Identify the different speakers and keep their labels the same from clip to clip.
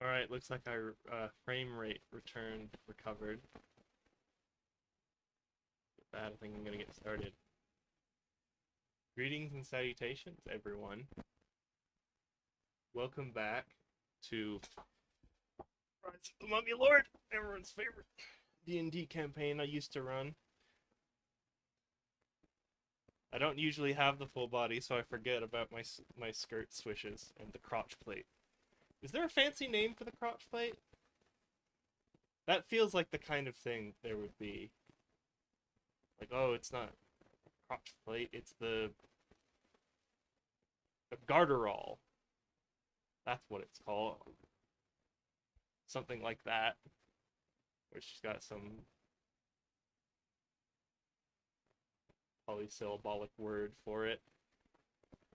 Speaker 1: Alright, looks like our frame rate recovered. With that, I think I'm gonna get started. Greetings and salutations, everyone. Welcome back to Rise of the Mummy Lord, everyone's favorite D&D campaign I used to run. I don't usually have the full body, so I forget about my skirt swishes and the crotch plate. Is there a fancy name for the crotch plate? That feels like the kind of thing there would be. Like, oh, it's not crotch plate, it's the garterol. That's what it's called. Something like that. Where she's got some polysyllabic word for it.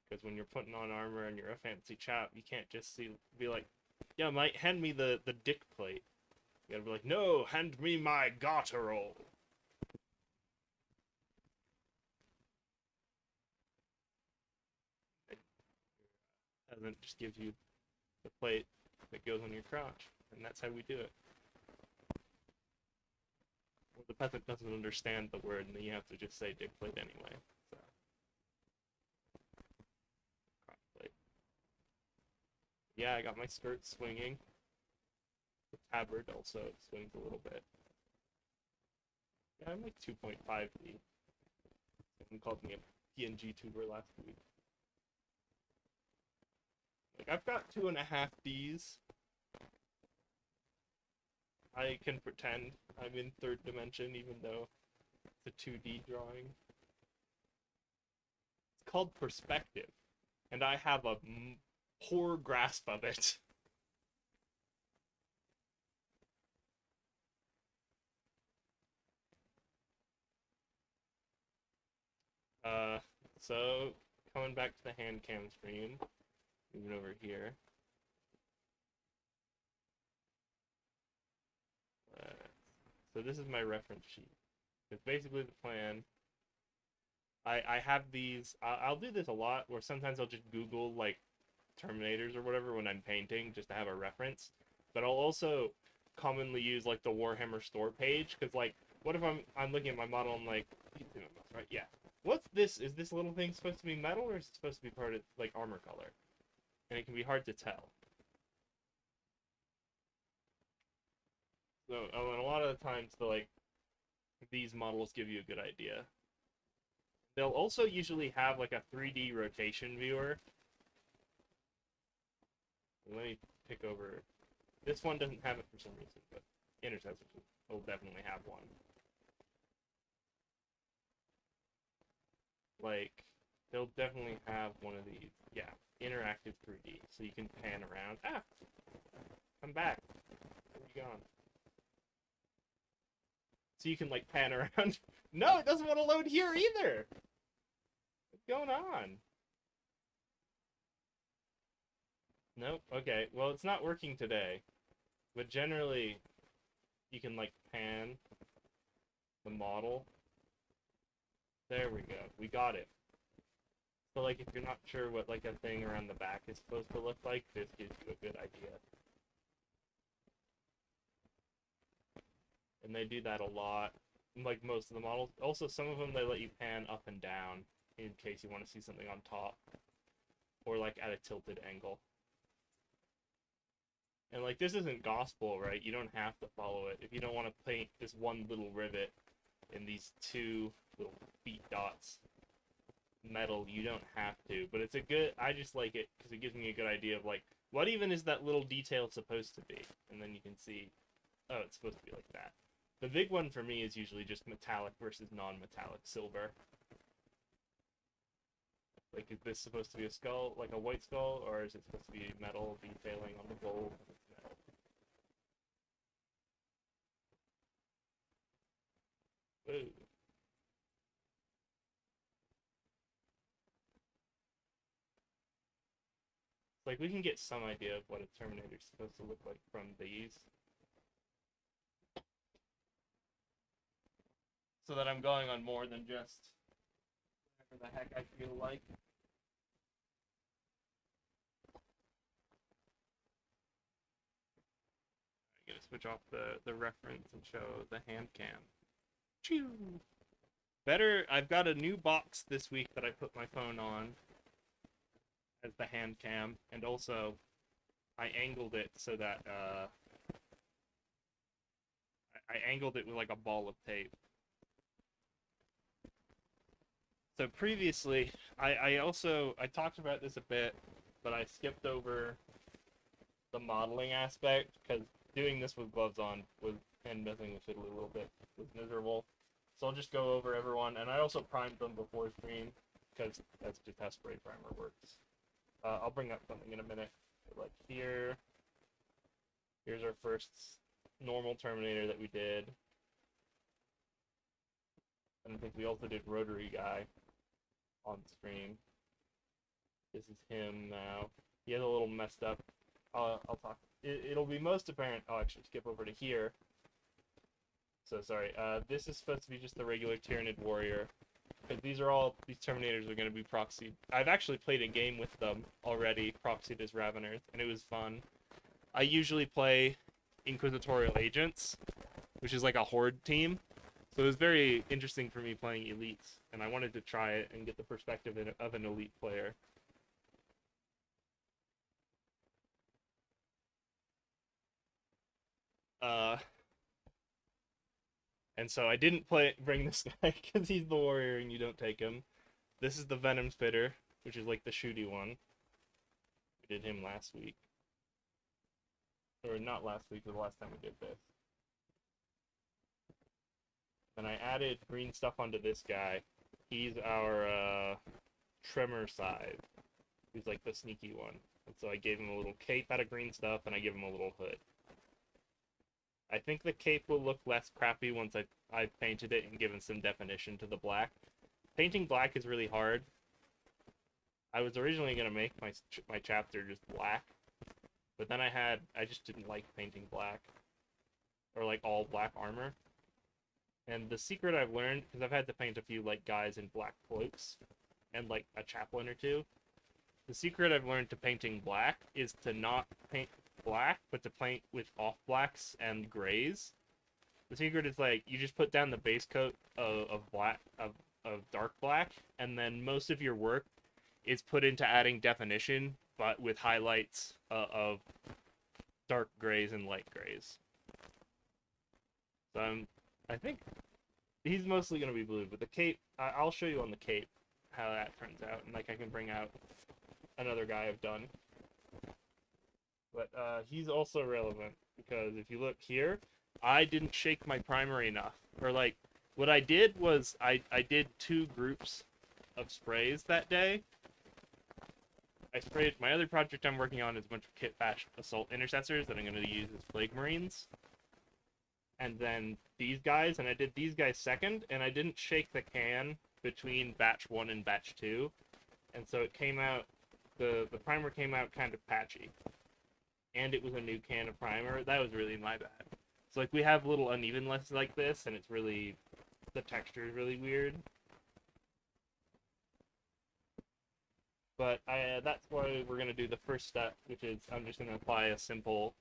Speaker 1: Because when you're putting on armor and you're a fancy chap, you can't just be like, yeah, mate, hand me the dick plate. You gotta be like, no, hand me my garterol. And then it just gives you the plate that goes on your crotch. And that's how we do it. Well, the peasant doesn't understand the word, and then you have to just say dick plate anyway. So. Crotch plate. Yeah, I got my skirt swinging. The tabard also swings a little bit. Yeah, I'm like 2.5D. Someone called me a PNG tuber last week. Like, I've got 2.5Ds. I can pretend I'm in third dimension, even though it's a 2D drawing. It's called perspective, and I have a poor grasp of it. So, coming back to the hand cam stream, moving over here. So this is my reference sheet. It's basically the plan. I have these, I'll do this a lot, where sometimes I'll just Google, like, Terminators or whatever when I'm painting, just to have a reference. But I'll also commonly use, like, the Warhammer store page, because, like, what if I'm looking at my model and, like, right, yeah. What's this? Is this little thing supposed to be metal, or is it supposed to be part of, like, armor color? And it can be hard to tell. So, and a lot of the times, these models give you a good idea. They'll also usually have, like, a 3D rotation viewer. Let me pick over. This one doesn't have it for some reason, but Intercessors will definitely have one. Like, they'll definitely have one of these. Yeah, interactive 3D, so you can pan around. Ah! Come back. Where are you gone? So you can, like, pan around. No, it doesn't want to load here either! What's going on? Nope, okay. Well, it's not working today. But generally, you can, like, pan the model. There we go. We got it. So, like, if you're not sure what, like, a thing around the back is supposed to look like, this gives you a good idea. And they do that a lot, like most of the models. Also, some of them, they let you pan up and down in case you want to see something on top. Or, like, at a tilted angle. And, like, this isn't gospel, right? You don't have to follow it. If you don't want to paint this one little rivet in these two little feet dots metal, you don't have to. But it's a good, I just like it because it gives me a good idea of, like, what even is that little detail supposed to be? And then you can see, oh, it's supposed to be like that. The big one for me is usually just metallic versus non-metallic silver. Like, is this supposed to be a skull, like a white skull, or is it supposed to be metal detailing on the gold? Ooh. Like, we can get some idea of what a Terminator is supposed to look like from these. So that I'm going on more than just whatever the heck I feel like. switch off the reference and show the hand cam. Choo! Better, I've got a new box this week that I put my phone on as the hand cam, and also I angled it so that I angled it with like a ball of tape. So previously, I talked about this a bit, but I skipped over the modeling aspect because doing this with gloves on and messing with fiddle a little bit was miserable. So I'll just go over everyone, and I also primed them before stream because that's just how spray primer works. I'll bring up something in a minute. Like here's our first normal Terminator that we did. And I think we also did Rotary Guy on stream. This is him now. He has a little messed up. I'll talk. It'll be most apparent. I'll actually skip over to here. So sorry. This is supposed to be just the regular Tyranid Warrior. Because these Terminators are going to be proxied. I've actually played a game with them already, proxied as Raveners, and it was fun. I usually play Inquisitorial Agents, which is like a Horde team. So it was very interesting for me playing Elites, and I wanted to try it and get the perspective of an Elite player. And so I didn't bring this guy because he's the warrior and you don't take him. This is the Venom Spitter, which is like the shooty one. We did him last week. Or not last week, but the last time we did this. And I added green stuff onto this guy. He's our Tremor Scythe. He's like the sneaky one. And so I gave him a little cape out of green stuff, and I give him a little hood. I think the cape will look less crappy once I've painted it and given some definition to the black. Painting black is really hard. I was originally going to make my chapter just black, but then I just didn't like painting black, or like all black armor. And the secret I've learned, because I've had to paint a few like guys in black cloaks, and like a chaplain or two, the secret I've learned to painting black is to not paint black, but to paint with off blacks and grays. The secret is like you just put down the base coat of dark black, and then most of your work is put into adding definition, but with highlights of dark grays and light grays. So I think he's mostly going to be blue, but the cape, I'll show you on the cape how that turns out, and like I can bring out another guy I've done. But he's also relevant, because if you look here, I didn't shake my primer enough. Or like, what I did was, I did 2 groups of sprays that day. I sprayed, my other project I'm working on is a bunch of kit bash assault intercessors that I'm going to use as Plague Marines. And then these guys, and I did these guys second, and I didn't shake the can between batch 1 and batch 2. And so it came out, the primer came out kind of patchy. And it was a new can of primer. That was really my bad. So like we have little unevenness like this, and it's really, the texture is really weird. But that's why we're gonna do the first step, which is I'm just gonna apply a simple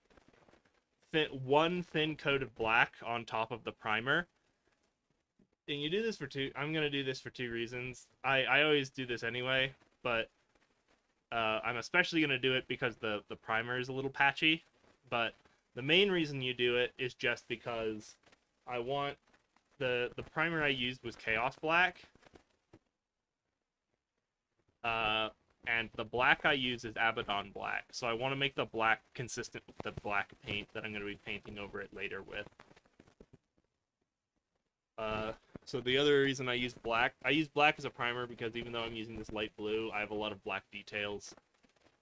Speaker 1: one thin coat of black on top of the primer. And you do this for I'm gonna do this for 2 reasons. I always do this anyway, but I'm especially going to do it because the primer is a little patchy, but the main reason you do it is just because I want the primer I used was Chaos Black, and the black I use is Abaddon Black, so I want to make the black consistent with the black paint that I'm going to be painting over it later with. So the other reason I use black as a primer because even though I'm using this light blue, I have a lot of black details.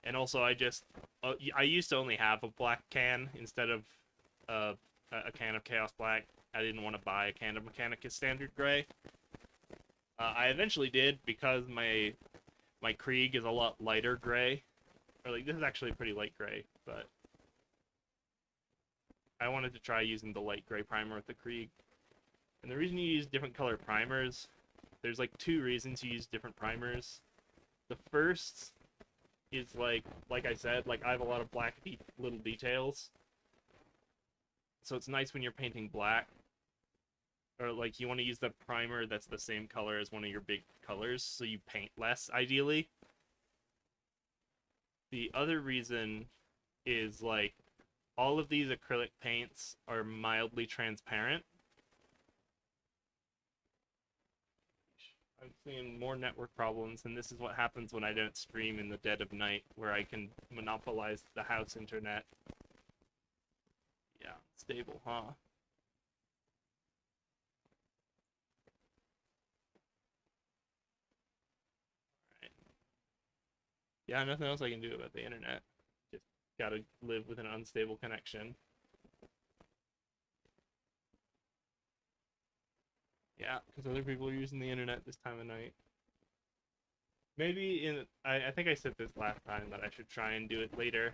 Speaker 1: And also I used to only have a black can instead of a can of Chaos Black. I didn't want to buy a can of Mechanicus Standard Gray. I eventually did because my Krieg is a lot lighter gray. Or like, this is actually a pretty light gray, but I wanted to try using the light gray primer with the Krieg. And the reason you use different color primers, there's like 2 reasons you use different primers. The first is like I said, like I have a lot of black little details. So it's nice when you're painting black, or like you want to use the primer that's the same color as one of your big colors, so you paint less, ideally. The other reason is like all of these acrylic paints are mildly transparent. I'm seeing more network problems, and this is what happens when I don't stream in the dead of night, where I can monopolize the house internet. Yeah, stable, huh? Right. Yeah, nothing else I can do about the internet. Just gotta live with an unstable connection. Yeah, because other people are using the internet this time of night. Maybe I think I said this last time that I should try and do it later.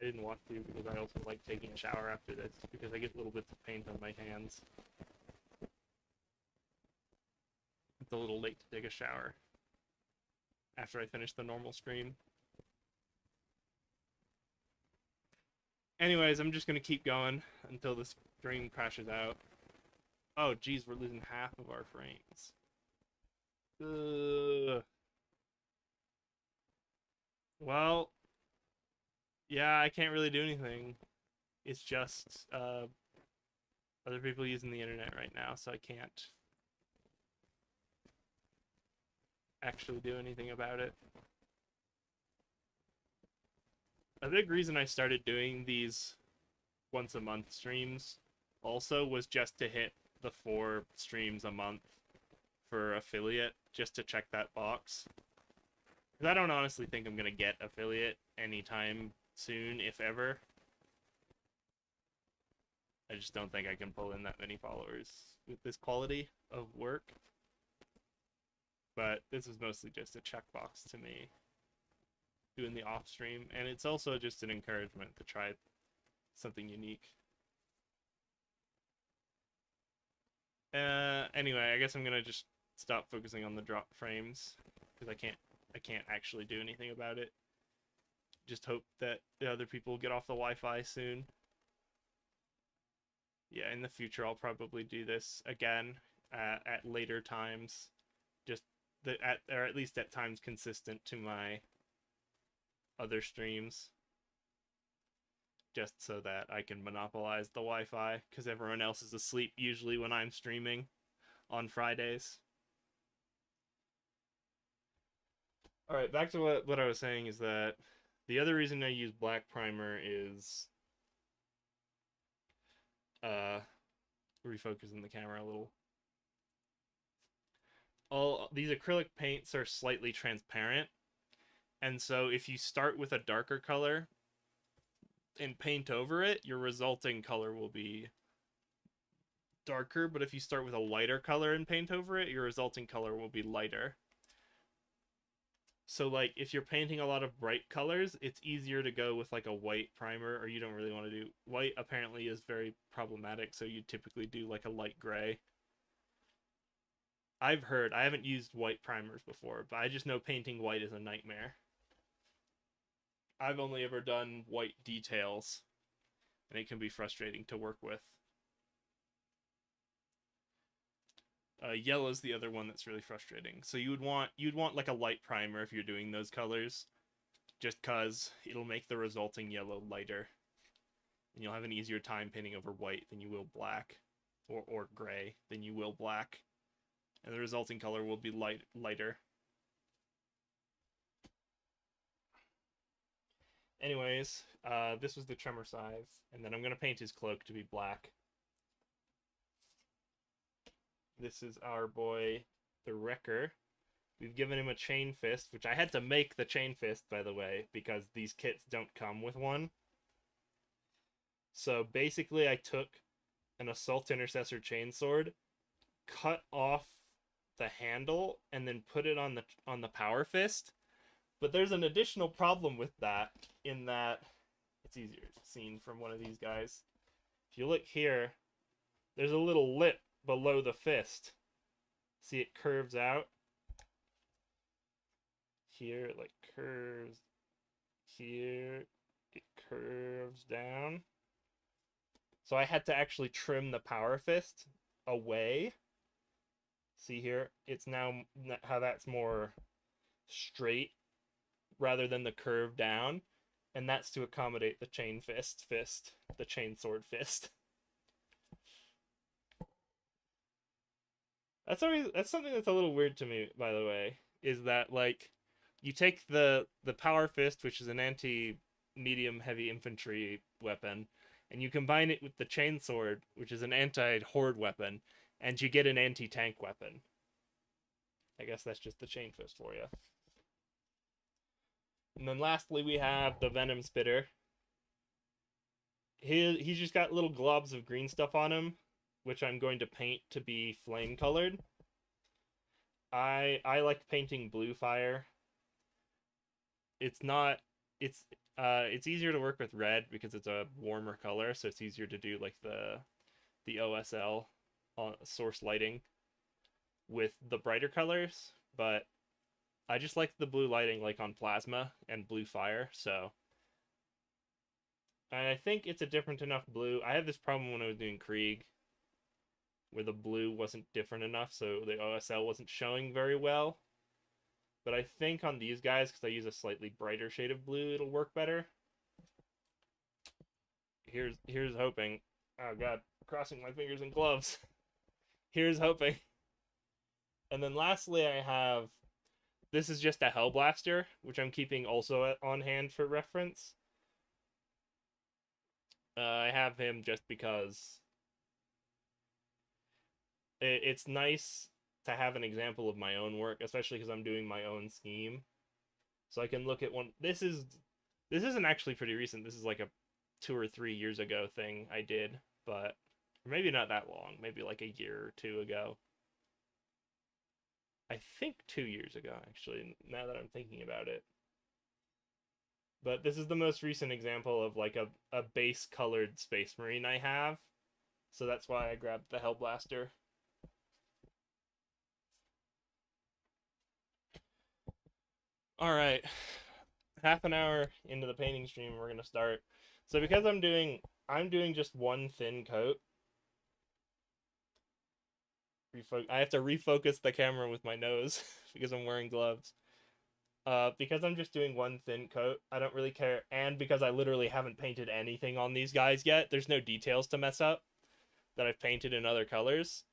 Speaker 1: I didn't want to because I also like taking a shower after this because I get little bits of paint on my hands. It's a little late to take a shower after I finish the normal stream. Anyways, I'm just gonna keep going until the stream crashes out. Oh, geez, we're losing half of our frames. Well, yeah, I can't really do anything. It's just other people using the internet right now, so I can't actually do anything about it. A big reason I started doing these once a month streams also was just to hit the 4 streams a month for affiliate, just to check that box. Because I don't honestly think I'm going to get affiliate anytime soon, if ever. I just don't think I can pull in that many followers with this quality of work. But this is mostly just a checkbox to me, doing the off stream, and it's also just an encouragement to try something unique. Anyway, I guess I'm gonna just stop focusing on the drop frames because I can't actually do anything about it. Just hope that the other people get off the Wi-Fi soon. Yeah, in the future I'll probably do this again at later times, just or at least at times consistent to my other streams, just so that I can monopolize the Wi-Fi because everyone else is asleep usually when I'm streaming on Fridays. All right, back to what I was saying is that the other reason I use black primer is refocusing the camera a little. All these acrylic paints are slightly transparent, and so if you start with a darker color and paint over it, your resulting color will be darker, but if you start with a lighter color and paint over it, your resulting color will be lighter. So like if you're painting a lot of bright colors, it's easier to go with like a white primer, or you don't really want to do white. Apparently is very problematic, so you typically do like a light gray. I've heard, I haven't used white primers before, but I just know painting white is a nightmare. I've only ever done white details, and it can be frustrating to work with. Yellow's the other one that's really frustrating. So you'd want like a light primer if you're doing those colors, just cause it'll make the resulting yellow lighter, and you'll have an easier time painting over white than you will black, or gray than you will black, and the resulting color will be lighter. Anyways, this was the Tremor size, and then I'm gonna paint his cloak to be black. This is our boy, the Wrecker. We've given him a chain fist, which I had to make the chain fist, by the way, because these kits don't come with one. So basically, I took an Assault Intercessor chainsword, cut off the handle, and then put it on the power fist. But there's an additional problem with that, in that it's easier seen from one of these guys. If you look here, there's a little lip below the fist. See, it curves out. Here it like curves. Here it curves down. So I had to actually trim the power fist away. See here, it's now how that's more straight rather than the curve down, and that's to accommodate the chain fist, the chain sword fist. That's something that's a little weird to me, by the way, is that like you take the power fist, which is an anti medium heavy infantry weapon, and you combine it with the chain sword, which is an anti horde weapon, and you get an anti tank weapon. I guess that's just the chain fist for you. And then lastly, we have the Venom Spitter. He's just got little globs of green stuff on him, which I'm going to paint to be flame colored. I like painting blue fire. It's not it's easier to work with red because it's a warmer color, so it's easier to do like the OSL source lighting with the brighter colors, but I just like the blue lighting like on plasma and blue fire, so I think it's a different enough blue. I had this problem when I was doing Krieg where the blue wasn't different enough, so the OSL wasn't showing very well. But I think on these guys, because I use a slightly brighter shade of blue, it'll work better. Here's hoping. Oh god, crossing my fingers and gloves. Here's hoping. And then lastly, I have this is just a Hellblaster, which I'm keeping also on hand for reference. I have him just because it's nice to have an example of my own work, especially because I'm doing my own scheme. So I can look at one. This isn't actually pretty recent. This is like a 2 or 3 years ago thing I did, but maybe not that long. Maybe like a year or two ago. I think 2 years ago, actually, now that I'm thinking about it. But this is the most recent example of like a base colored Space Marine I have. So that's why I grabbed the Hellblaster. Alright. Half an hour into the painting stream, we're gonna start. So because I'm doing just one thin coat. I have to refocus the camera with my nose because I'm wearing gloves. Because I'm just doing one thin coat, I don't really care. And because I literally haven't painted anything on these guys yet, there's no details to mess up that I've painted in other colors.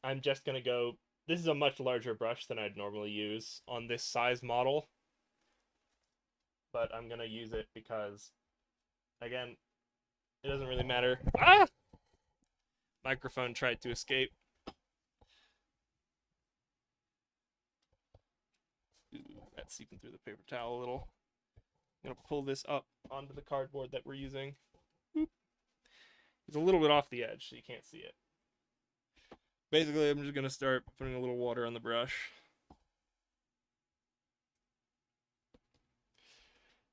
Speaker 1: I'm just gonna go. This is a much larger brush than I'd normally use on this size model, but I'm gonna use it because, again, it doesn't really matter. Ah! Microphone tried to escape. Ooh, that's seeping through the paper towel a little. I'm gonna pull this up onto the cardboard that we're using. Boop. It's a little bit off the edge, so you can't see it. Basically, I'm just gonna start putting a little water on the brush.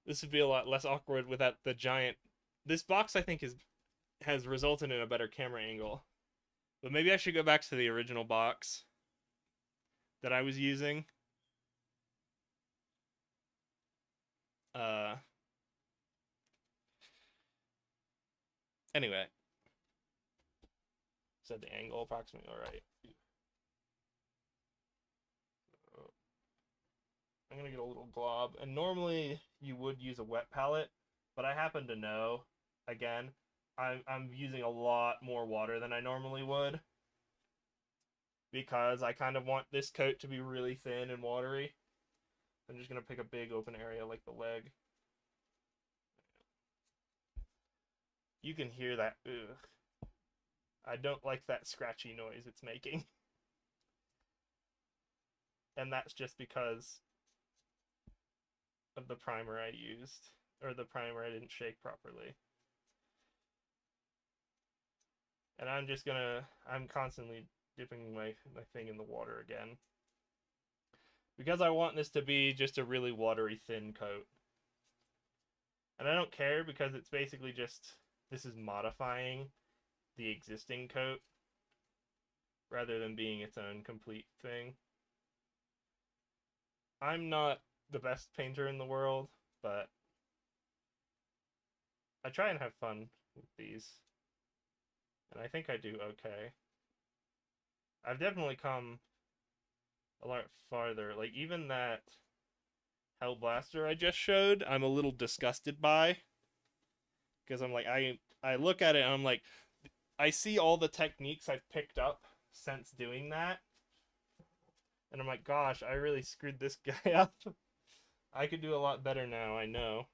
Speaker 1: This would be a lot less awkward without the giant. This box, I think, has resulted in a better camera angle. But maybe I should go back to the original box that I was using. Anyway. Set the angle approximately alright. I'm gonna get a little glob. And normally you would use a wet palette, but I happen to know, again, I'm using a lot more water than I normally would. Because I kind of want this coat to be really thin and watery. I'm just gonna pick a big open area like the leg. You can hear that. Ugh. I don't like that scratchy noise it's making. And that's just because of the primer I used. Or the primer I didn't shake properly. And I'm constantly dipping my thing in the water again. Because I want this to be just a really watery thin coat. And I don't care because it's basically just, this is modifying the existing coat rather than being its own complete thing. I'm not the best painter in the world, but I try and have fun with these, and I think I do okay. I've definitely come a lot farther. Like even that Hellblaster I just showed, I'm a little disgusted by because I'm like I look at it and I'm like I see all the techniques I've picked up since doing that, and I'm like, gosh, I really screwed this guy up. I could do a lot better now, I know.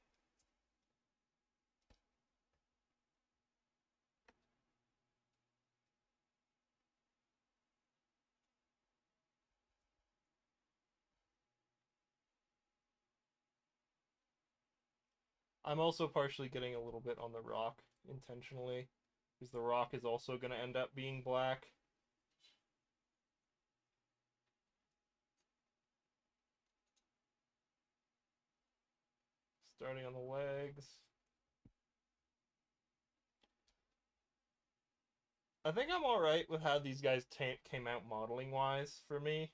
Speaker 1: I'm also partially getting a little bit on the rock intentionally, because the rock is also going to end up being black. Starting on the legs. I think I'm alright with how these guys came out modeling wise for me.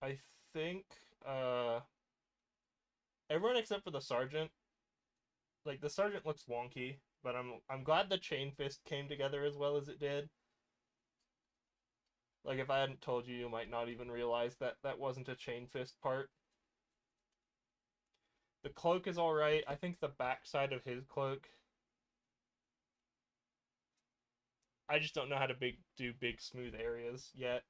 Speaker 1: I think everyone except for the sergeant, like the sergeant looks wonky, but I'm glad the chain fist came together as well as it did. Like if I hadn't told you, you might not even realize that that wasn't a chain fist part. The cloak is alright. I think the backside of his cloak, I just don't know how to do big smooth areas yet.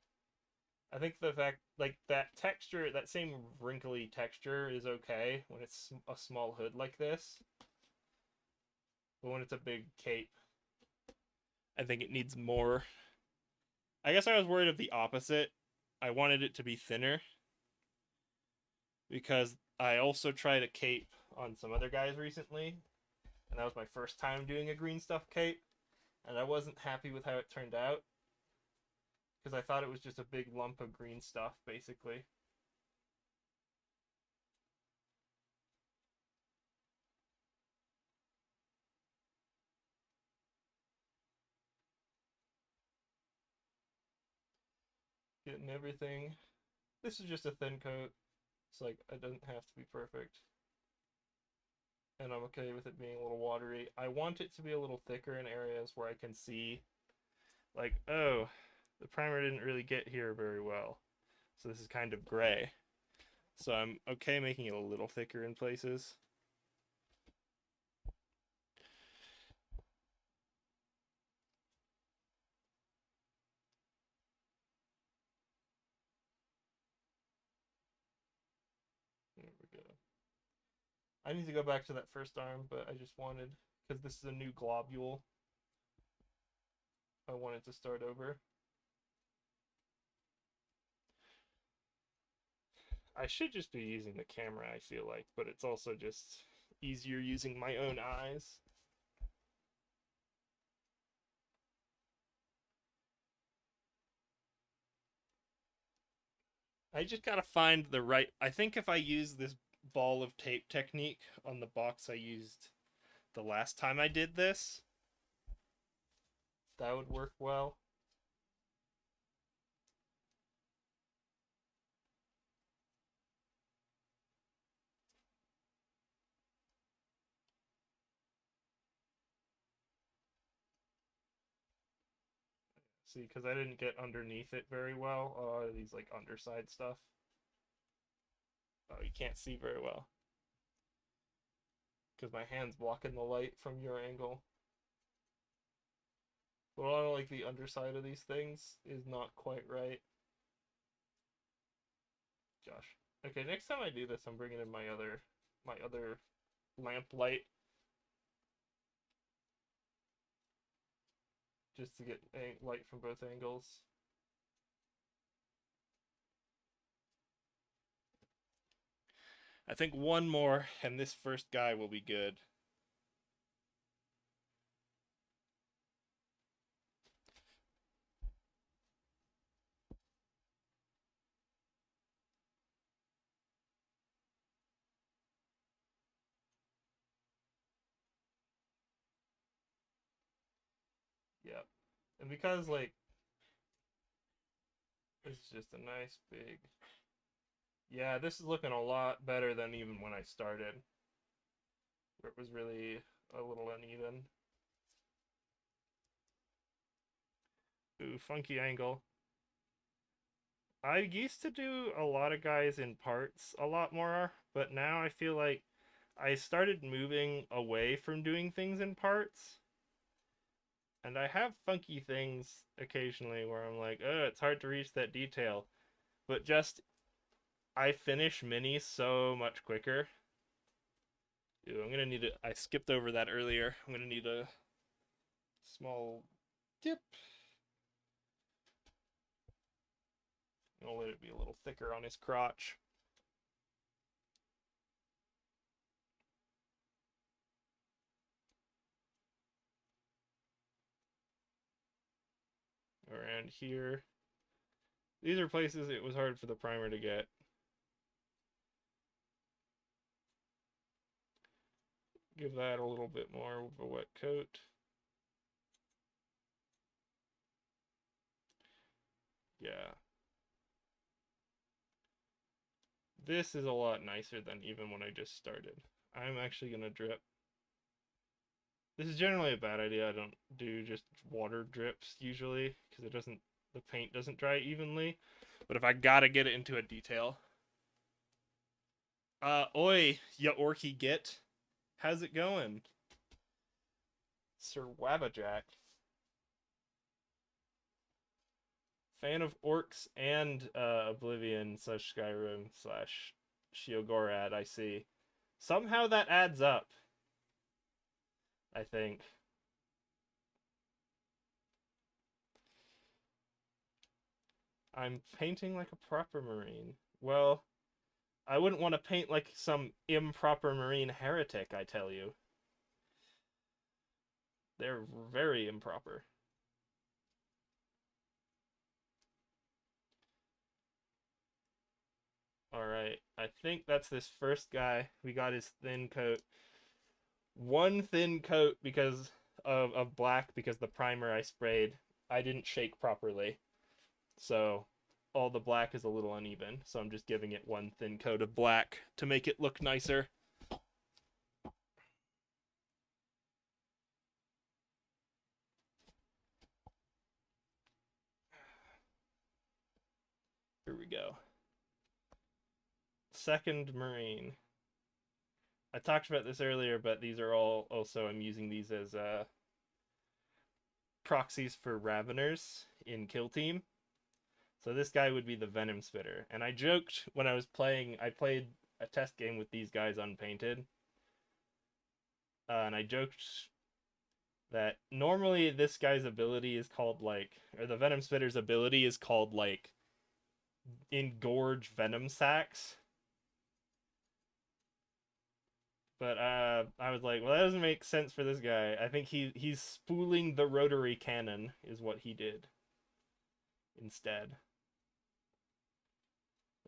Speaker 1: I think the fact like that texture, that same wrinkly texture is okay when it's a small hood like this, but when it's a big cape, I think it needs more. I guess I was worried of the opposite. I wanted it to be thinner because I also tried a cape on some other guys recently, and that was my first time doing a green stuff cape, and I wasn't happy with how it turned out because I thought it was just a big lump of green stuff basically. Getting everything. This is just a thin coat. It's like it doesn't have to be perfect. And I'm okay with it being a little watery. I want it to be a little thicker in areas where I can see, like, oh, the primer didn't really get here very well. So this is kind of gray. So I'm okay making it a little thicker in places. There we go. I need to go back to that first arm, but I just wanted, because this is a new globule, I wanted to start over. I should just be using the camera, I feel like, but it's also just easier using my own eyes. I just gotta find the right. I think if I use this ball of tape technique on the box I used the last time I did this, that would work well. See, because I didn't get underneath it very well. These like underside stuff. Oh, you can't see very well because my hand's blocking the light from your angle. But a lot of like the underside of these things is not quite right. Gosh. Okay, next time I do this, I'm bringing in my other lamp light just to get light from both angles. I think one more, and this first guy will be good. Yep. And because, like, it's just a nice big Yeah, this is looking a lot better than even when I started, where it was really a little uneven. Ooh, funky angle. I used to do a lot of guys in parts a lot more, but now I feel like I started moving away from doing things in parts. And I have funky things occasionally where I'm like, oh, it's hard to reach that detail. But just, I finish minis so much quicker. Ew, I'm gonna need to, I skipped over that earlier. I'm gonna need a small dip. I'll let it be a little thicker on his crotch. Around here. These are places it was hard for the primer to get. Give that a little bit more of a wet coat. Yeah. This is a lot nicer than even when I just started. I'm actually gonna drip. This is generally a bad idea. I don't do just water drips usually because the paint doesn't dry evenly. But if I gotta get it into a detail. Oi, ya orky git. How's it going? Sir Wabbajack. Fan of orcs and Oblivion slash Skyrim slash Shiogorad, I see. Somehow that adds up, I think. I'm painting like a proper Marine. Well, I wouldn't want to paint like some improper Marine heretic, I tell you. They're very improper. Alright, I think that's this first guy. We got his thin coat. One thin coat because of black because the primer I sprayed, I didn't shake properly. So all the black is a little uneven. So I'm just giving it one thin coat of black to make it look nicer. Here we go. Second Marine. I talked about this earlier, but these are all also, I'm using these as proxies for Raveners in Kill Team. So this guy would be the Venom Spitter. And I joked when I was playing, I played a test game with these guys unpainted. And I joked that normally this guy's ability is called like, or the Venom Spitter's ability is called like engorge venom sacs. But I was like, well, that doesn't make sense for this guy. I think he's spooling the rotary cannon is what he did instead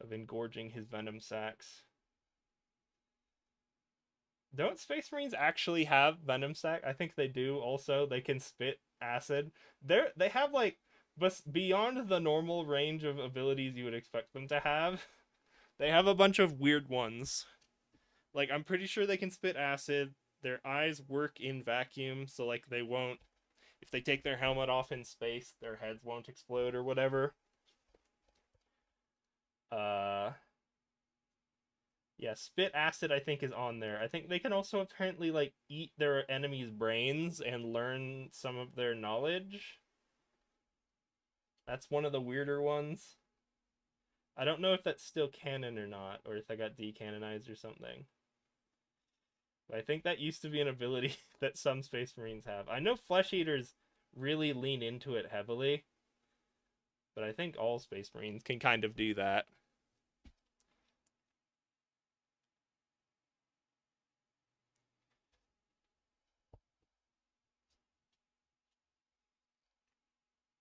Speaker 1: of engorging his venom sacs. Don't Space Marines actually have venom sac? I think they do. Also, they can spit acid. They have like, but beyond the normal range of abilities you would expect them to have, they have a bunch of weird ones. Like I'm pretty sure they can spit acid. Their eyes work in vacuum, so like they won't. If they take their helmet off in space, their heads won't explode or whatever. Uh, yeah, spit acid I think is on there. I think they can also apparently like eat their enemies' brains and learn some of their knowledge. That's one of the weirder ones. I don't know if that's still canon or not, or if I got decanonized or something. But I think that used to be an ability that some Space Marines have. I know Flesh Eaters really lean into it heavily, but I think all Space Marines can kind of do that.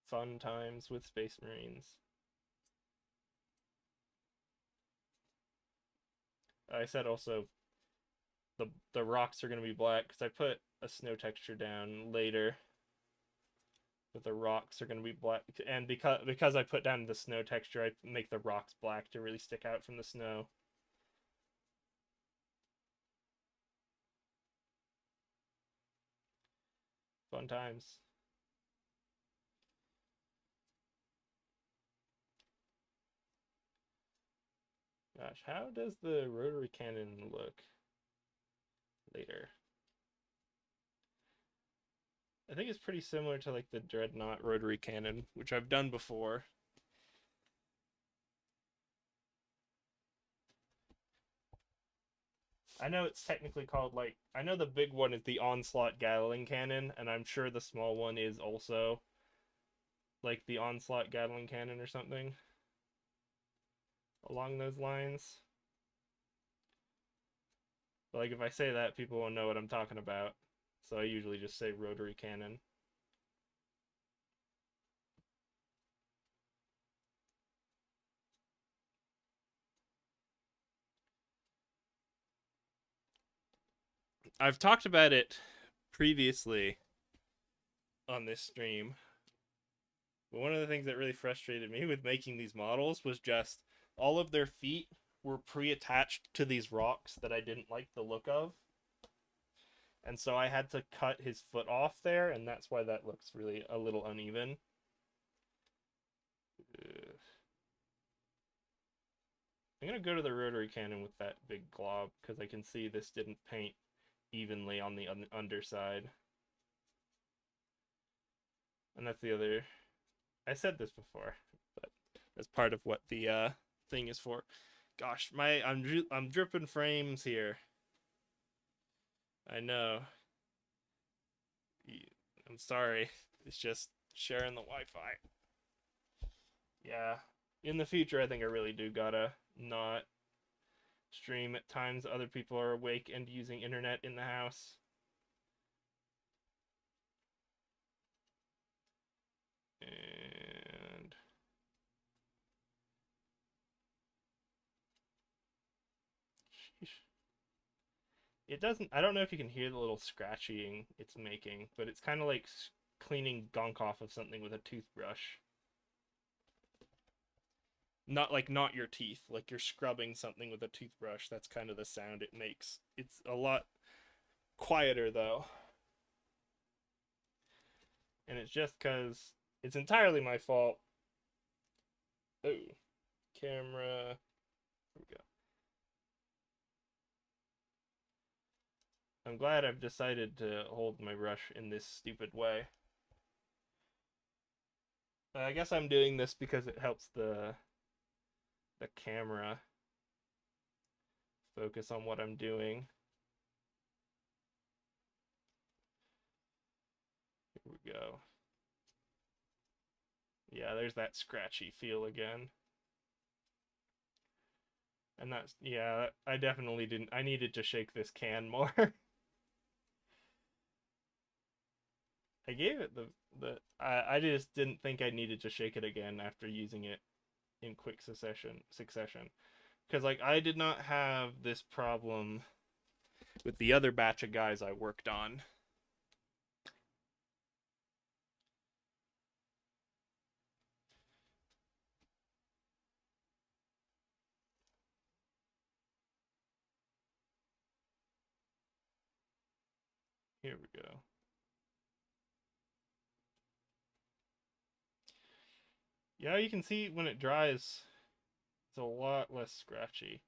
Speaker 1: Fun times with Space Marines. I said also the rocks are going to be black because I put a snow texture down later. But the rocks are going to be black, and because I put down the snow texture, I make the rocks black to really stick out from the snow. Fun times. Gosh, how does the rotary cannon look later? I think it's pretty similar to like the Dreadnought rotary cannon, which I've done before. I know it's technically called like, I know the big one is the Onslaught Gatling Cannon, and I'm sure the small one is also like the Onslaught Gatling Cannon or something along those lines. But like if I say that, people won't know what I'm talking about. So I usually just say rotary cannon. I've talked about it previously on this stream. But one of the things that really frustrated me with making these models was just all of their feet were pre-attached to these rocks that I didn't like the look of. And so I had to cut his foot off there, and that's why that looks really a little uneven. I'm going to go to the rotary cannon with that big glob, because I can see this didn't paint evenly on the underside. And that's the other... I said this before, but that's part of what the thing is for. Gosh, I'm dripping frames here. I know. I'm sorry. It's just sharing the Wi-Fi. Yeah. In the future, I think I really do gotta not stream at times other people are awake and using internet in the house. And sheesh. It doesn't, I don't know if you can hear the little scratching it's making, but it's kind of like cleaning gunk off of something with a toothbrush. Not your teeth, like you're scrubbing something with a toothbrush. That's kind of the sound it makes. It's a lot quieter though. And it's just because it's entirely my fault. Oh, camera. Here we go. I'm glad I've decided to hold my brush in this stupid way. I guess I'm doing this because it helps the camera focus on what I'm doing. Here we go. Yeah, there's that scratchy feel again. And that's, yeah, I definitely didn't, I needed to shake this can more. I gave it I just didn't think I needed to shake it again after using it in quick succession. Because, like, I did not have this problem with the other batch of guys I worked on. Here we go. Yeah, you can see when it dries, it's a lot less scratchy.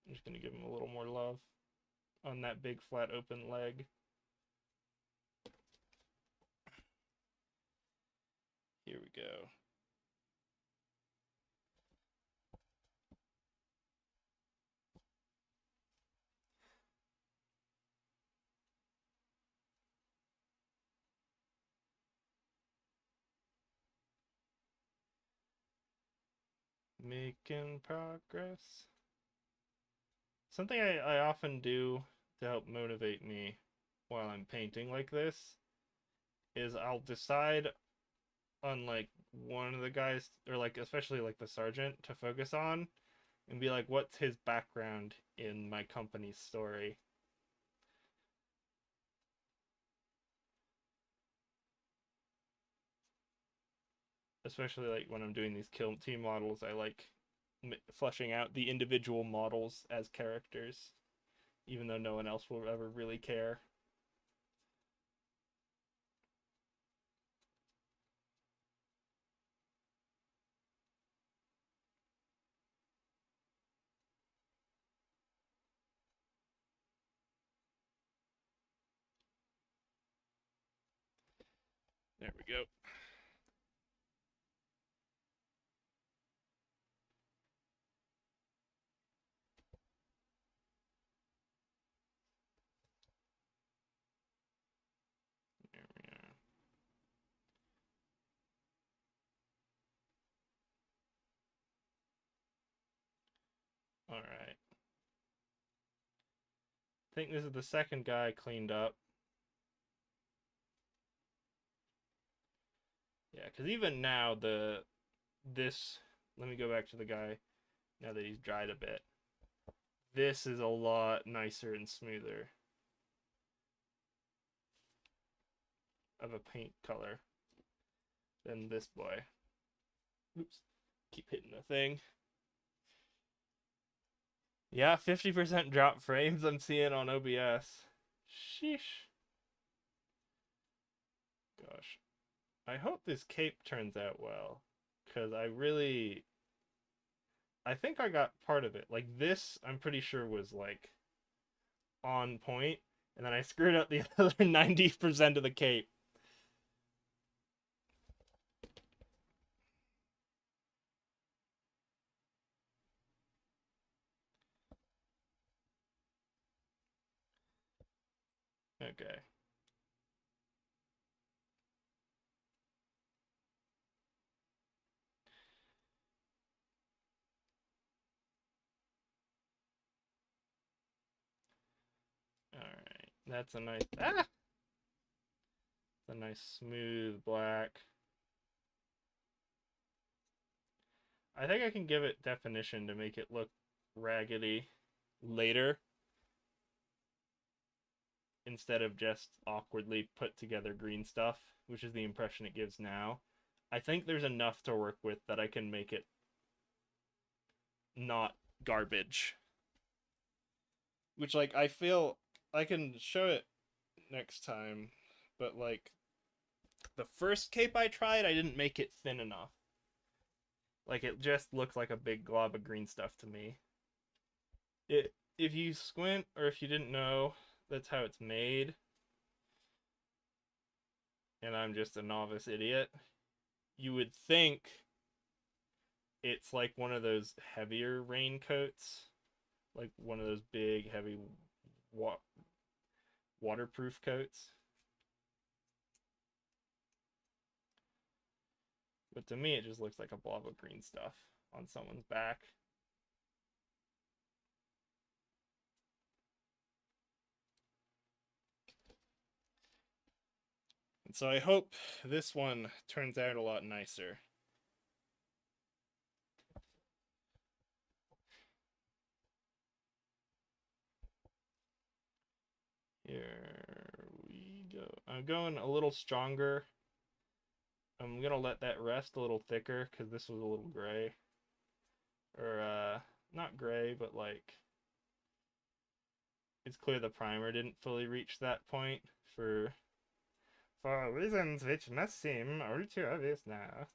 Speaker 1: I'm just going to give him a little more love on that big flat open leg. Here we go. Making progress. Something I often do to help motivate me while I'm painting like this is I'll decide on like one of the guys, or like especially like the sergeant, to focus on and be like, what's his background in my company's story? especially like when I'm doing these kill team models, I like fleshing out the individual models as characters, even though no one else will ever really care. There we go. There we are. All right. I think this is the second guy cleaned up. Yeah, because even now let me go back to the guy now that he's dried a bit. This is a lot nicer and smoother of a paint color than this boy. Oops. Keep hitting the thing. Yeah, 50% drop frames I'm seeing on OBS. Sheesh. Gosh. I hope this cape turns out well. Because I think I got part of it. Like this, I'm pretty sure was like on point. And then I screwed up the other 90% of the cape. Okay. Alright. That's a nice... Ah! A nice smooth black. I think I can give it definition to make it look raggedy later instead of just awkwardly put together green stuff, which is the impression it gives now. I think there's enough to work with that I can make it not garbage. Which, like, I feel I can show it next time, but, like, the first cape I tried, I didn't make it thin enough. Like, it just looked like a big glob of green stuff to me. If you squint, or if you didn't know, that's how it's made. And I'm just a novice idiot. You would think it's like one of those heavier raincoats. Like one of those big, heavy waterproof coats. But to me, it just looks like a blob of green stuff on someone's back. And so I hope this one turns out a lot nicer. Here we go. I'm going a little stronger. I'm gonna let that rest a little thicker because this was a little gray. Or, not gray, but like, it's clear the primer didn't fully reach that point for reasons which must seem all too obvious now.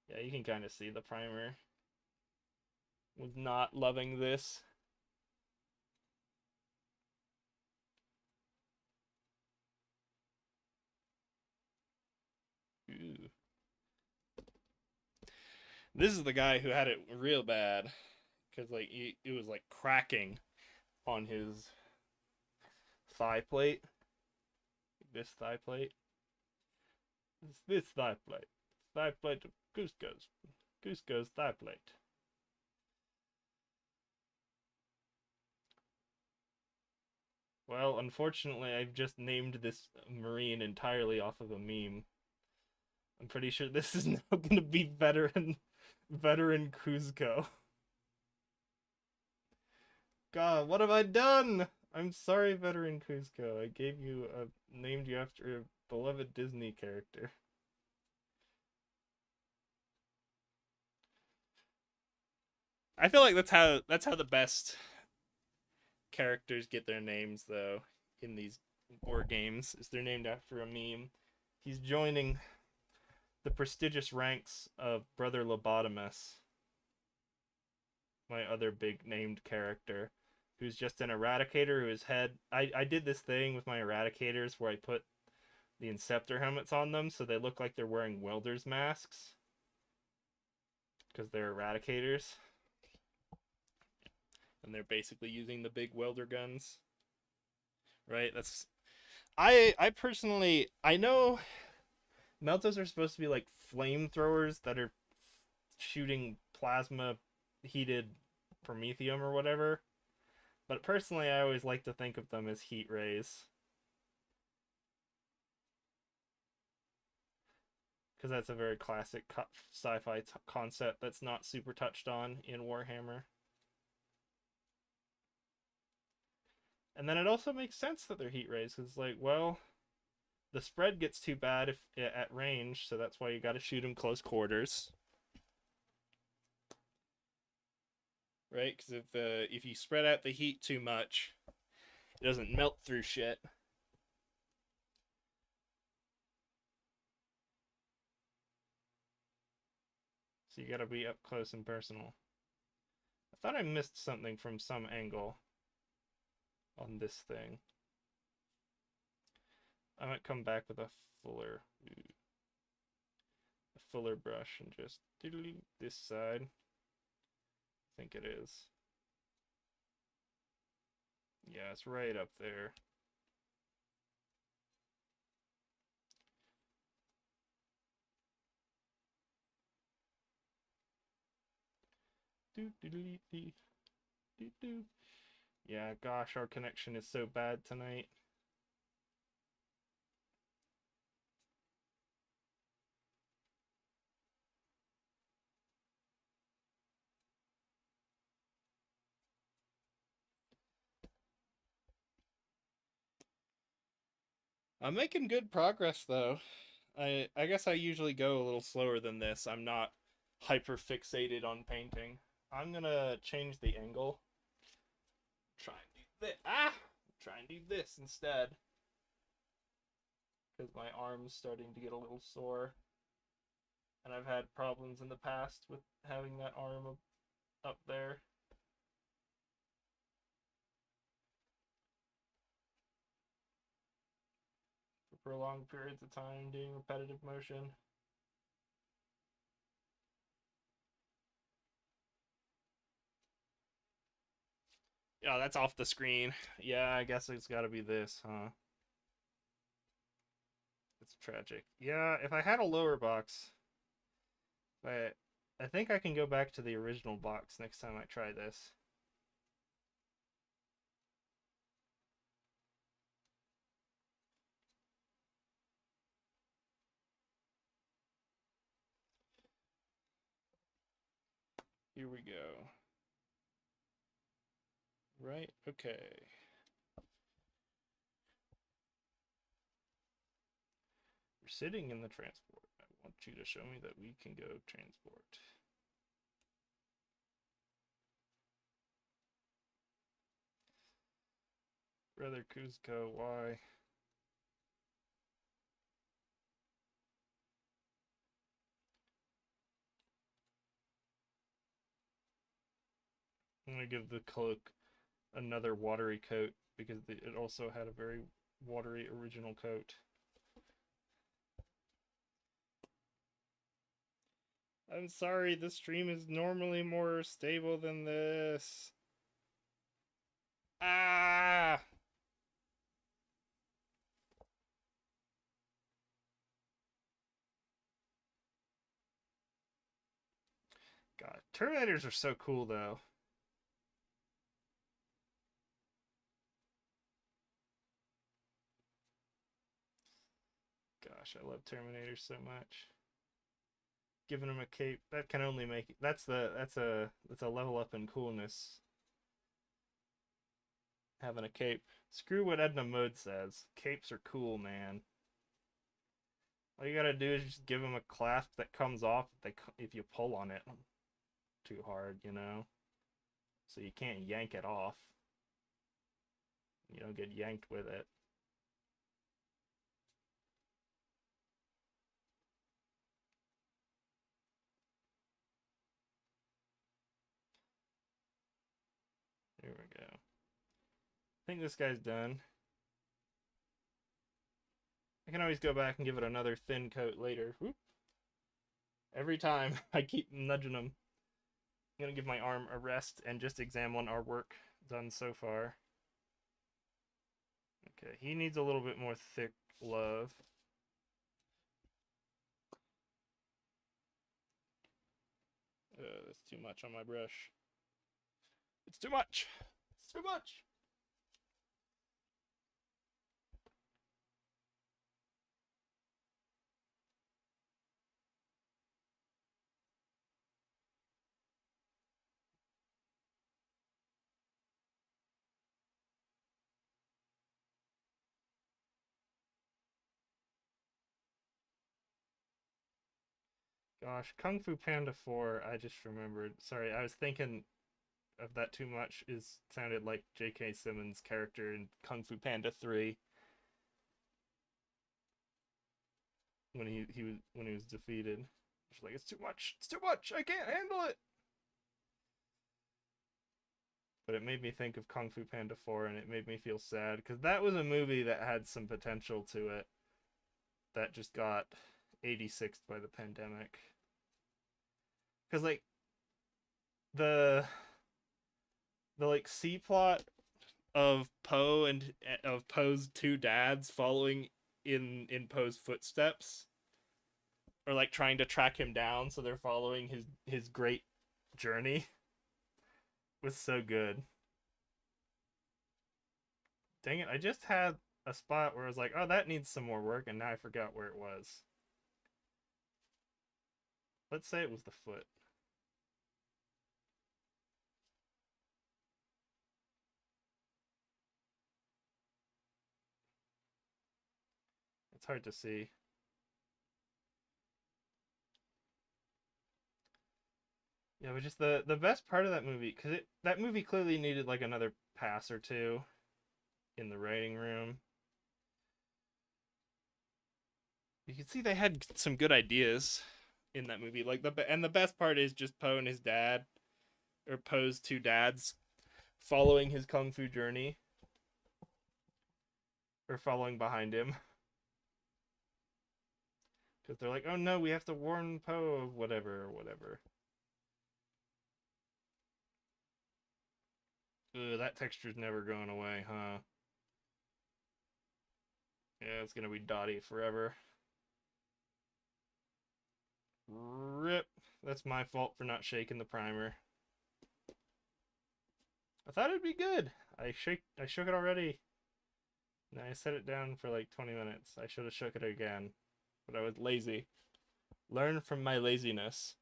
Speaker 1: Yeah, you can kind of see the primer was not loving this. Ooh. This is the guy who had it real bad because like it was like cracking on his thigh plate. This thigh plate. This thigh plate. Thigh plate of Cusco's. Cusco's thigh plate. Well, unfortunately, I've just named this marine entirely off of a meme. I'm pretty sure this is now going to be veteran Cusco. God, what have I done? I'm sorry, veteran Cusco. I gave you a named you after a beloved Disney character. I feel like that's how the best characters get their names though in these board games is they're named after a meme. He's joining the prestigious ranks of Brother Lobotomus, my other big named character, who's just an eradicator whose head I did this thing with my eradicators where I put the Inceptor helmets on them so they look like they're wearing welder's masks because they're eradicators and they're basically using the big welder guns. Right? That's I personally I know Meltos are supposed to be like flamethrowers that are shooting plasma heated promethium or whatever. But personally, I always like to think of them as heat rays. Because that's a very classic sci-fi concept that's not super touched on in Warhammer. And then it also makes sense that they're heat rays because, like, well, the spread gets too bad if at range, so that's why you got to shoot them close quarters, right? Because if you spread out the heat too much, it doesn't melt through shit. So you got to be up close and personal. I thought I missed something from some angle on this thing. I might come back with a fuller brush and just delete this side. I think it is. Yeah, it's right up there. Yeah, gosh, our connection is so bad tonight. I'm making good progress though. I guess I usually go a little slower than this. I'm not hyper fixated on painting. I'm gonna change the angle. Try and do this. Try and do this instead. Because my arm's starting to get a little sore. And I've had problems in the past with having that arm up there. For prolonged periods of time doing repetitive motion. Yeah, that's off the screen. Yeah, I guess it's gotta be this, huh? It's tragic. Yeah, if I had a lower box, but I think I can go back to the original box next time I try this. Here we go. Right, okay. We're sitting in the transport. I want you to show me that we can go transport. Brother Cusco, why? I'm gonna give the cloak another watery coat because it also had a very watery original coat. I'm sorry, the stream is normally more stable than this. Ah! God, Terminators are so cool though. Gosh, I love Terminators so much. Giving them a cape that can only make that's a level up in coolness. having a cape. Screw what Edna Mode says. Capes are cool, man. All you gotta do is just give them a clasp that comes off if you pull on it too hard, you know? So you can't yank it off. You don't get yanked with it. Here we go. I think this guy's done. I can always go back and give it another thin coat later. Whoop. Every time I keep nudging him. I'm gonna give my arm a rest and just examine our work done so far. Okay, he needs a little bit more thick love. That's too much on my brush. It's too much. It's too much. Gosh, Kung Fu Panda 4, I just remembered. Sorry, I was thinking of that too much. Sounded like J.K. Simmons' character in Kung Fu Panda 3 when he was defeated. Just like, it's too much. It's too much. I can't handle it. But it made me think of Kung Fu Panda 4 and it made me feel sad because that was a movie that had some potential to it that just got 86th by the pandemic. Because like the like C plot of Poe and of Poe's two dads following in Poe's footsteps, or like trying to track him down, so they're following his great journey, was so good. Dang it, I just had a spot where I was like, oh, that needs some more work, and now I forgot where it was. Let's say it was the foot. It's hard to see. Yeah, but just the best part of that movie, because that movie clearly needed like another pass or two in the writing room. You can see they had some good ideas in that movie. Like the best part is just Poe and his dad, or Poe's two dads, following his kung fu journey, or following behind him, because they're like, oh no, we have to warn Poe of whatever or whatever. Ugh, that texture's never going away, huh? Yeah, it's gonna be dotty forever. Rip. That's my fault for not shaking the primer. I thought it'd be good. I shook it already. And I set it down for like 20 minutes. I should have shook it again. But I was lazy. Learn from my laziness.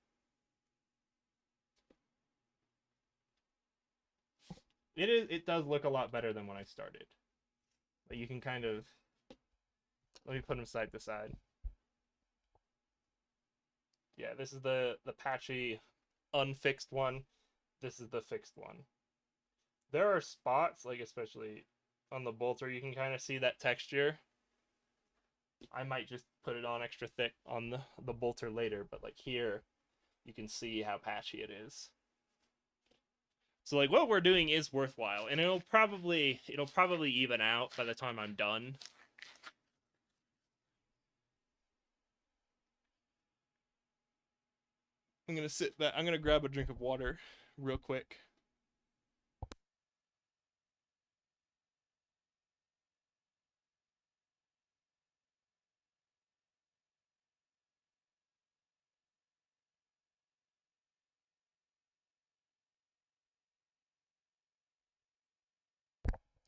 Speaker 1: It does look a lot better than when I started. But you can kind of, let me put them side to side. Yeah, this is the patchy unfixed one. This is the fixed one. There are spots, like especially on the bolter, you can kind of see that texture. I might just put it on extra thick on the bolter later, but like here, you can see how patchy it is. So like what we're doing is worthwhile, and it'll probably even out by the time I'm done. I'm gonna sit back. I'm gonna grab a drink of water real quick.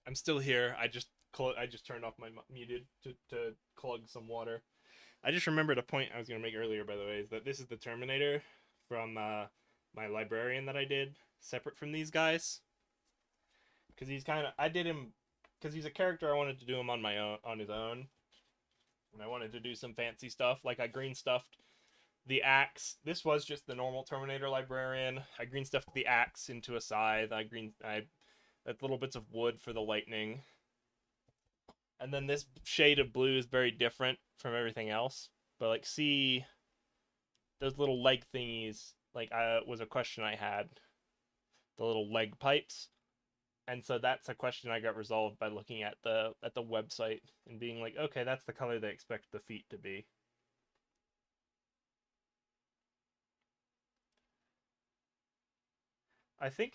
Speaker 1: I'm still here. I just turned off my muted to plug some water. I just remembered a point I was gonna make earlier, by the way, is that this is the Terminator from my librarian that I did separate from these guys. because he's kind of, I did him because he's a character I wanted to do him on my own, on his own, and I wanted to do some fancy stuff. Like I green stuffed the axe. This was just the normal Terminator librarian. I green stuffed the axe into a scythe. I that little bits of wood for the lightning. And then this shade of blue is very different from everything else. But like, see those little leg thingies? Like, was a question I had. The little leg pipes. And so that's a question I got resolved by looking at the website and being like, okay, that's the color they expect the feet to be. I think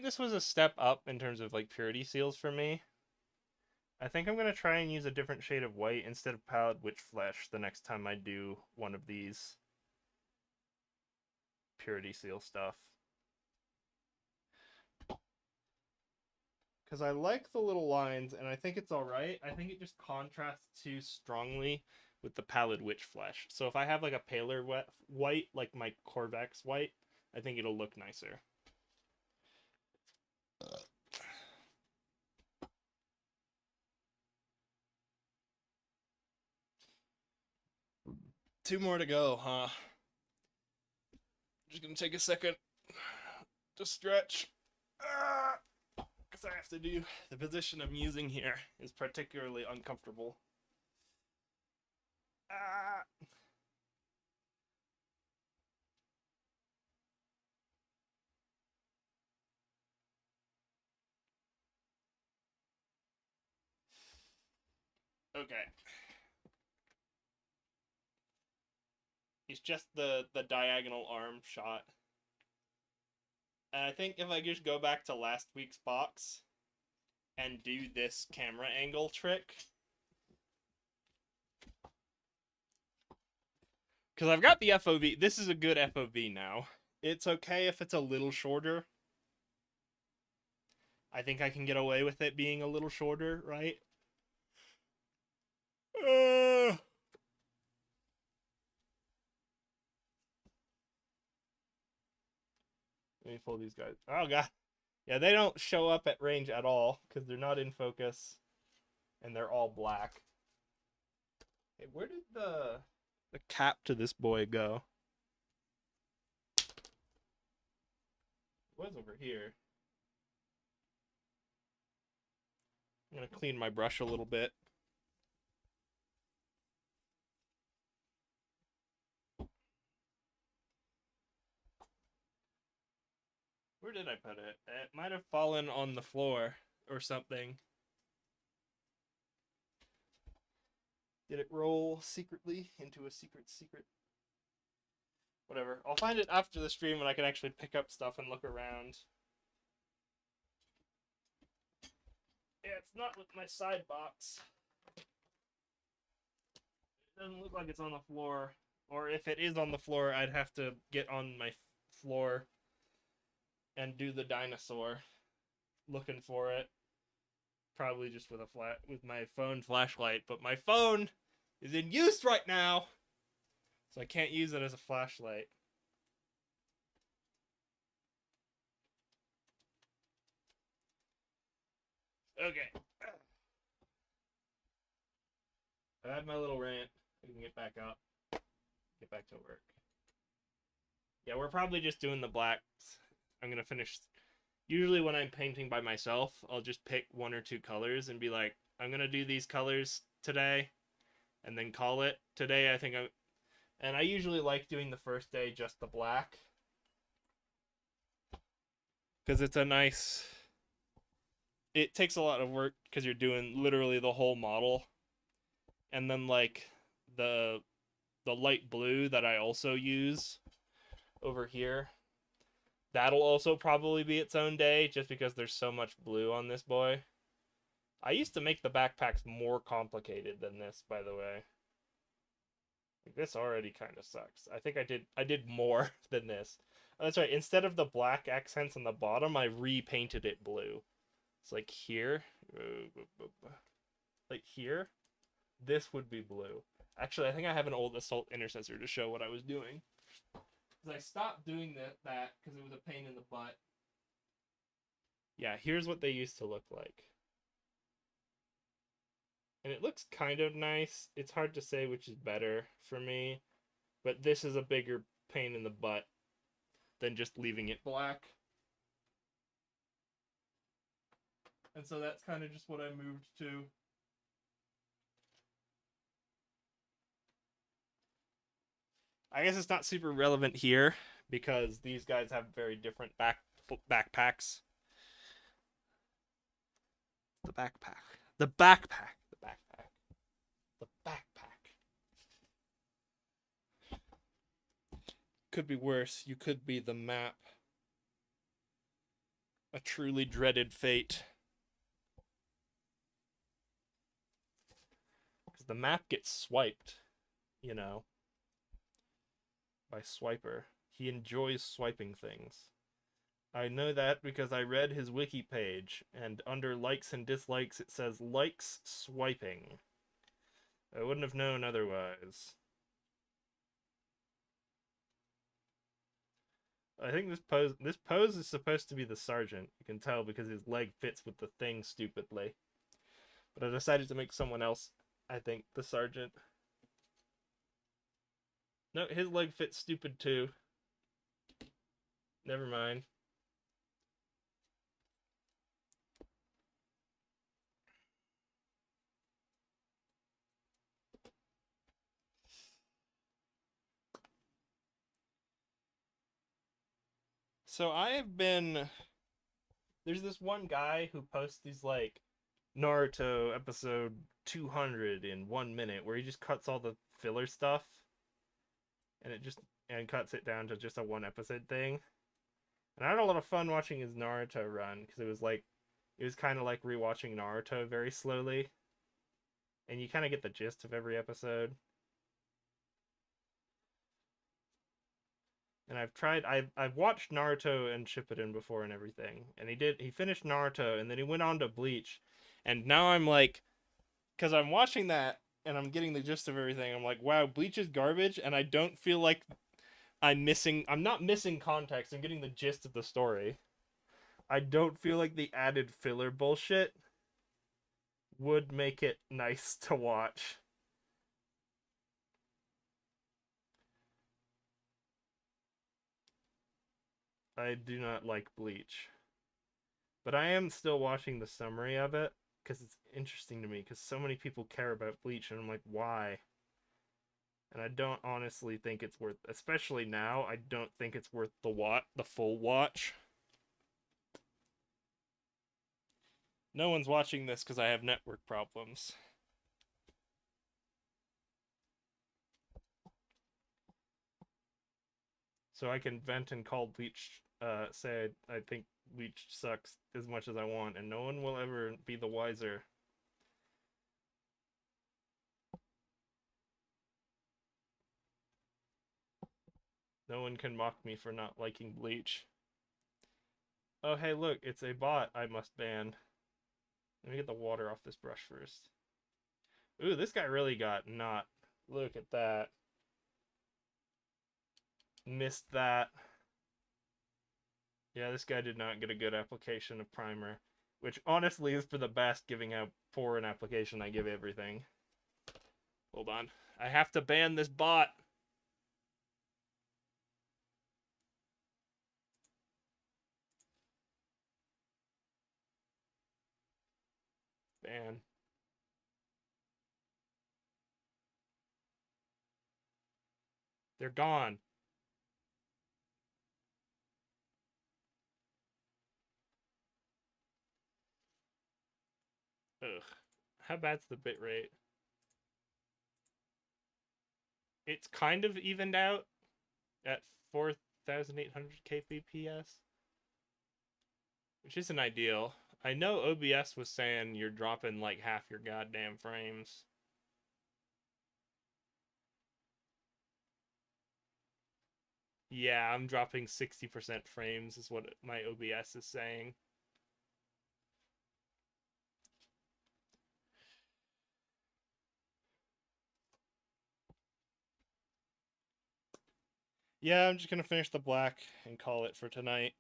Speaker 1: this was a step up in terms of like purity seals for me. I think I'm gonna try and use a different shade of white instead of pallid witch flesh the next time I do one of these purity seal stuff. Because I like the little lines, and I think it's alright. I think it just contrasts too strongly with the pallid witch flesh. So if I have like a paler white, like my Corvex white, I think it'll look nicer. Two more to go, huh? Just gonna take a second to stretch. Because I have to do the position I'm using here is particularly uncomfortable. Okay. It's just the diagonal arm shot. And I think if I just go back to last week's box and do this camera angle trick, because I've got the FOV. This is a good FOV now. It's okay if it's a little shorter. I think I can get away with it being a little shorter, right? Let me pull these guys. Oh, God. Yeah, they don't show up at range at all because they're not in focus and they're all black. Hey, where did the cap to this boy go? It was over here. I'm going to clean my brush a little bit. Where did I put it? It might have fallen on the floor or something. Did it roll secretly into a secret? Whatever. I'll find it after the stream when I can actually pick up stuff and look around. Yeah, it's not with my side box. It doesn't look like it's on the floor. Or if it is on the floor, I'd have to get on my floor and do the dinosaur looking for it. Probably just with my phone flashlight, but my phone is in use right now, so I can't use it as a flashlight. Okay. I had my little rant. I can get back up. Get back to work. Yeah, we're probably just doing the blacks. I'm gonna finish. Usually when I'm painting by myself, I'll just pick one or two colors and be like, I'm gonna do these colors today, and then call it. Today, and I usually like doing the first day just the black, because it's a nice. It takes a lot of work because you're doing literally the whole model, and then like the light blue that I also use over here. That'll also probably be its own day, just because there's so much blue on this boy. I used to make the backpacks more complicated than this, by the way. This already kind of sucks. I think I did more than this. Oh, that's right. Instead of the black accents on the bottom, I repainted it blue. It's like here. Like here. This would be blue. Actually, I think I have an old Assault Intercessor to show what I was doing. Because I stopped doing that because it was a pain in the butt. Yeah, here's what they used to look like. And it looks kind of nice. It's hard to say which is better for me, but this is a bigger pain in the butt than just leaving it black. And so that's kind of just what I moved to. I guess it's not super relevant here because these guys have very different backpacks. The backpack. The backpack. The backpack. The backpack. Could be worse. You could be the map. A truly dreaded fate. Because the map gets swiped, you know, by Swiper. He enjoys swiping things. I know that because I read his wiki page, and under likes and dislikes it says likes swiping. I wouldn't have known otherwise. I think this pose is supposed to be the sergeant. You can tell because his leg fits with the thing stupidly. But I decided to make someone else, I think, the sergeant. No, his leg fits stupid too. Never mind. So I have been. There's this one guy who posts these like Naruto episode 200 in 1 minute where he just cuts all the filler stuff and it just and cuts it down to just a one episode thing. And I had a lot of fun watching his Naruto run because it was kind of like rewatching Naruto very slowly, and you kind of get the gist of every episode. And I've watched Naruto and Shippuden before and everything, and he finished Naruto and then he went on to Bleach, and now I'm like, because I'm watching that and I'm getting the gist of everything. I'm like, wow, Bleach is garbage, and I don't feel like I'm not missing context. I'm getting the gist of the story. I don't feel like the added filler bullshit would make it nice to watch. I do not like Bleach. But I am still watching the summary of it because it's interesting to me because so many people care about Bleach and I'm like, why? And I don't honestly think it's worth, especially now, I don't think it's worth the full watch. No one's watching this because I have network problems. So I can vent and call Bleach, say I think Bleach sucks as much as I want, and no one will ever be the wiser. No one can mock me for not liking Bleach. Oh, hey, look, it's a bot I must ban. Let me get the water off this brush first. Ooh, this guy really got not. Look at that. Missed that. Yeah, this guy did not get a good application of primer, which honestly is for the best, giving how poor an application I give everything. Hold on. I have to ban this bot. Ban. They're gone. Ugh. How bad's the bitrate? It's kind of evened out at 4,800 kbps, which isn't ideal. I know OBS was saying you're dropping like half your goddamn frames. Yeah, I'm dropping 60% frames is what my OBS is saying. Yeah, I'm just gonna finish the black and call it for tonight.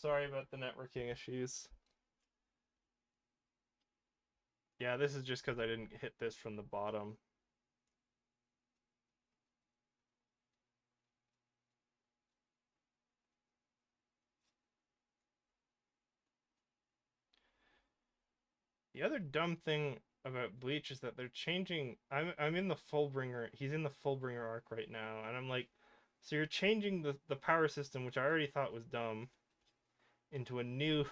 Speaker 1: Sorry about the networking issues. Yeah, this is just because I didn't hit this from the bottom. The other dumb thing about Bleach is that they're changing. I'm in the Fullbringer. He's in the Fullbringer arc right now, and I'm like, so you're changing the power system, which I already thought was dumb, into a new.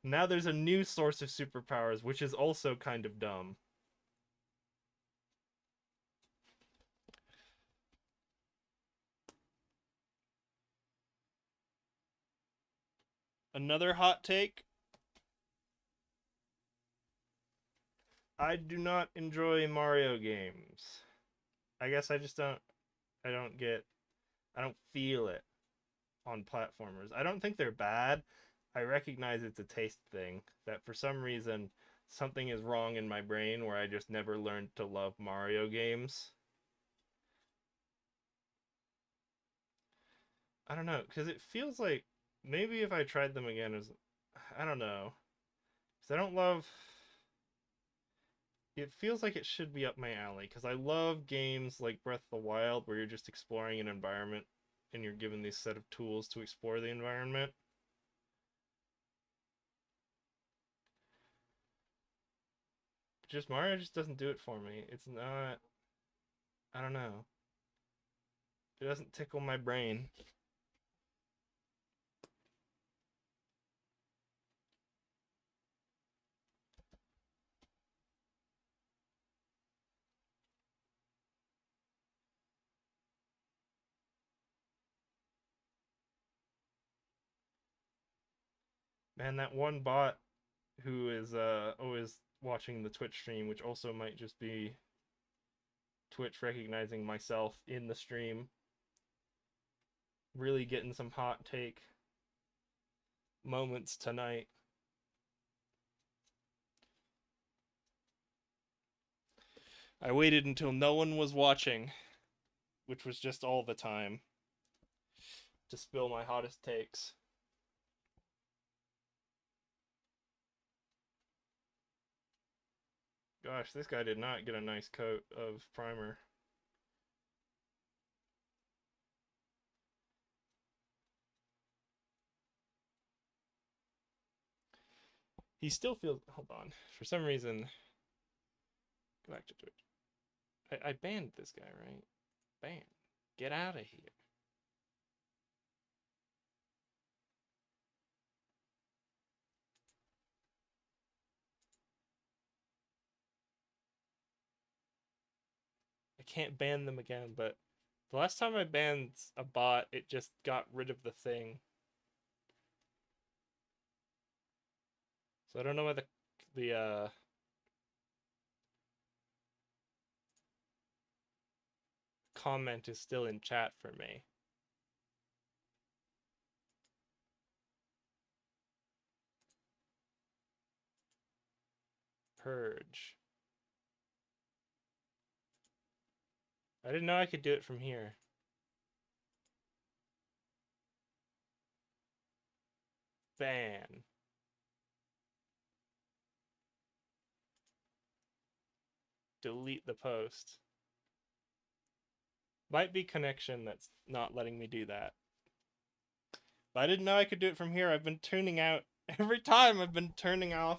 Speaker 1: Now there's a new source of superpowers, which is also kind of dumb. Another hot take. I do not enjoy Mario games. I guess I just don't. I don't get. I don't feel it on platformers. I don't think they're bad. I recognize it's a taste thing. That for some reason something is wrong in my brain where I just never learned to love Mario games. I don't know, because it feels like maybe if I tried them again, as I don't know, because I don't love. It feels like it should be up my alley because I love games like Breath of the Wild where you're just exploring an environment and you're given this set of tools to explore the environment. Just Mario just doesn't do it for me. It's not. I don't know. It doesn't tickle my brain. Man, that one bot who is always watching the Twitch stream, which also might just be Twitch recognizing myself in the stream, really getting some hot take moments tonight. I waited until no one was watching, which was just all the time, to spill my hottest takes. Gosh, this guy did not get a nice coat of primer. He still feels. Hold on. For some reason, go back to Twitch. I banned this guy, right? Ban. Get out of here. I can't ban them again, but the last time I banned a bot, it just got rid of the thing. So I don't know why the comment is still in chat for me. Purge. I didn't know I could do it from here. Ban. Delete the post. Might be connection that's not letting me do that. But I didn't know I could do it from here. I've been tuning out every time. I've been turning off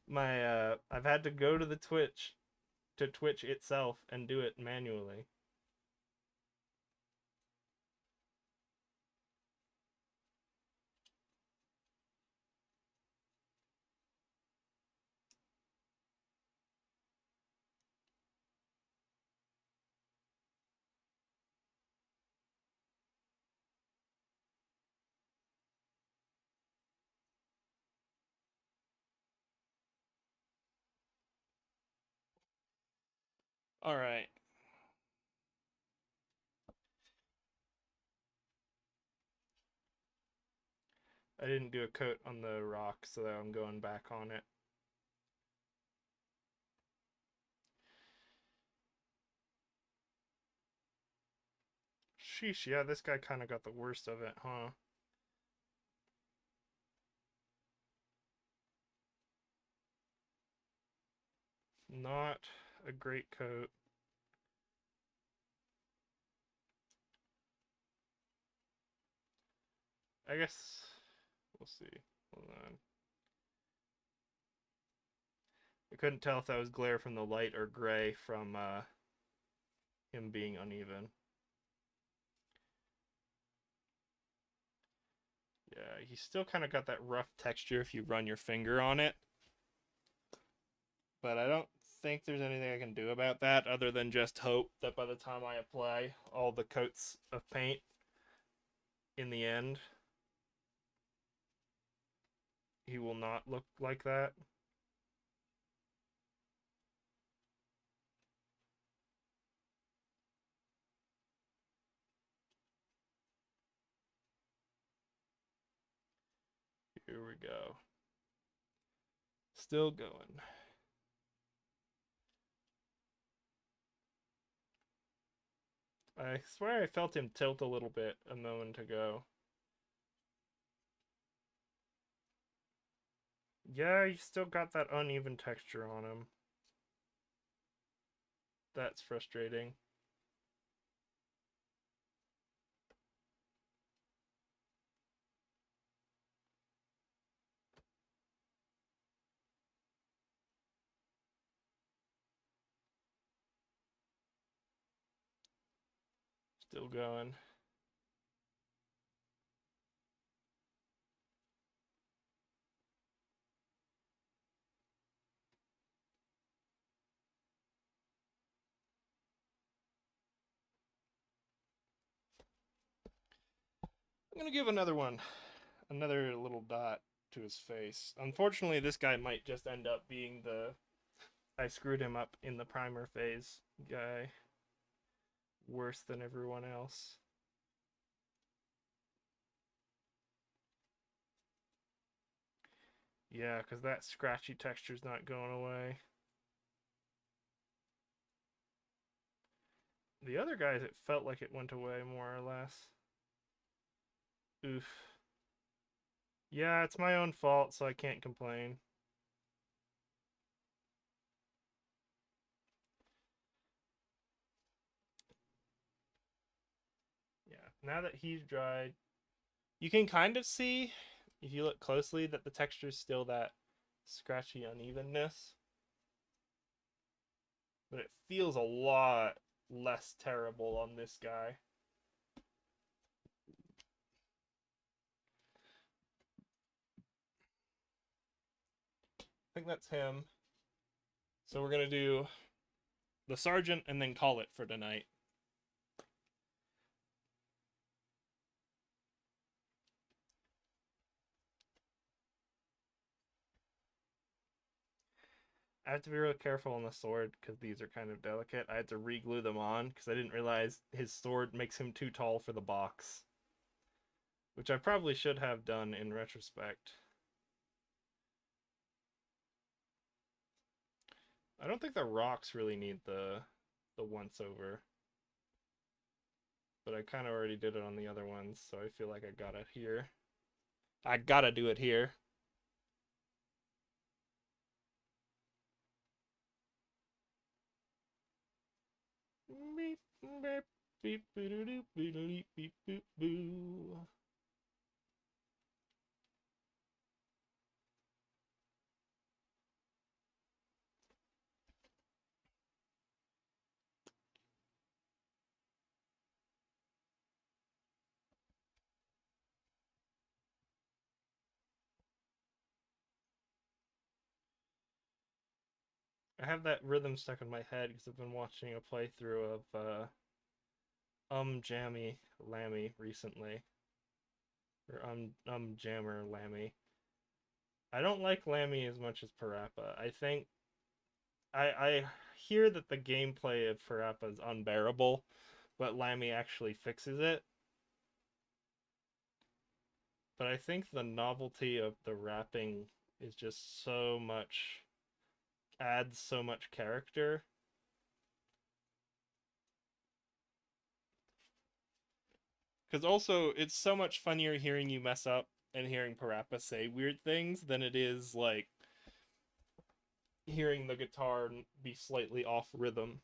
Speaker 1: my I've had to go to the Twitch itself and do it manually. All right. I didn't do a coat on the rock, so I'm going back on it. Sheesh, yeah, this guy kind of got the worst of it, huh? Not a great coat. I guess we'll see. Hold on. I couldn't tell if that was glare from the light or gray from him being uneven. Yeah, he's still kind of got that rough texture if you run your finger on it. But I don't think there's anything I can do about that other than just hope that by the time I apply all the coats of paint in the end, he will not look like that. Here we go. Still going. I swear I felt him tilt a little bit a moment ago. Yeah, you still got that uneven texture on him. That's frustrating. Still going. I'm gonna give another one. Another little dot to his face. Unfortunately, this guy might just end up being the I screwed him up in the primer phase guy. Worse than everyone else. Yeah, because that scratchy texture's not going away. The other guys, it felt like it went away more or less. Oof. Yeah, it's my own fault, so I can't complain. Yeah, now that he's dried, you can kind of see, if you look closely, that the texture is still that scratchy unevenness. But it feels a lot less terrible on this guy. I think that's him. So we're going to do the sergeant and then call it for tonight. I have to be real careful on the sword because these are kind of delicate. I had to re-glue them on because I didn't realize his sword makes him too tall for the box, which I probably should have done in retrospect. I don't think the rocks really need the once over, but I kind of already did it on the other ones, so I feel like I got it here. I gotta do it here. Beep, beep, beep, beep, beep, beep, beep, boo. I have that rhythm stuck in my head because I've been watching a playthrough of Jammy Lammy recently, or Jammer Lammy. I don't like Lammy as much as Parappa. I think I hear that the gameplay of Parappa is unbearable, but Lammy actually fixes it. But I think the novelty of the rapping is just so much adds so much character. Because also, it's so much funnier hearing you mess up and hearing Parappa say weird things than it is like hearing the guitar be slightly off rhythm.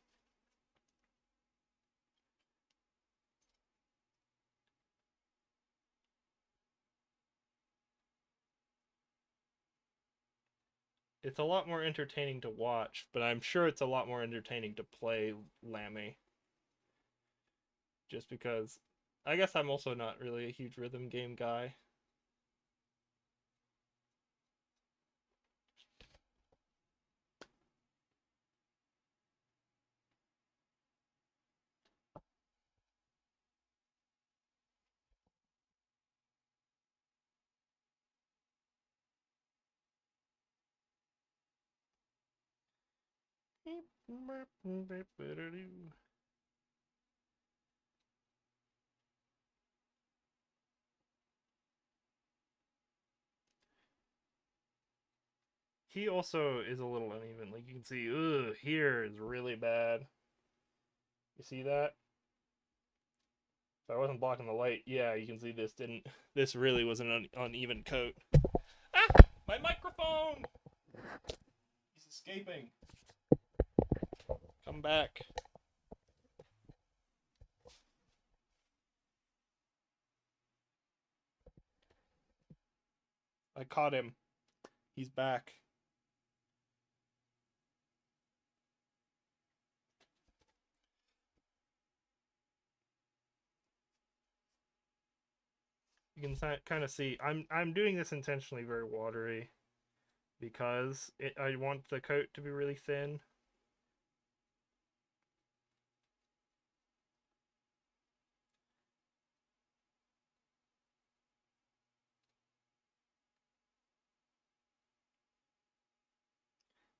Speaker 1: It's a lot more entertaining to watch, but I'm sure it's a lot more entertaining to play Lammy. Just because I guess I'm also not really a huge rhythm game guy. He also is a little uneven. Like you can see, here is really bad. You see that? If I wasn't blocking the light, yeah, you can see this didn't. This really was an uneven coat. Ah, my microphone! He's escaping. Come back. I caught him. He's back. You can kind of see I'm doing this intentionally very watery because I want the coat to be really thin.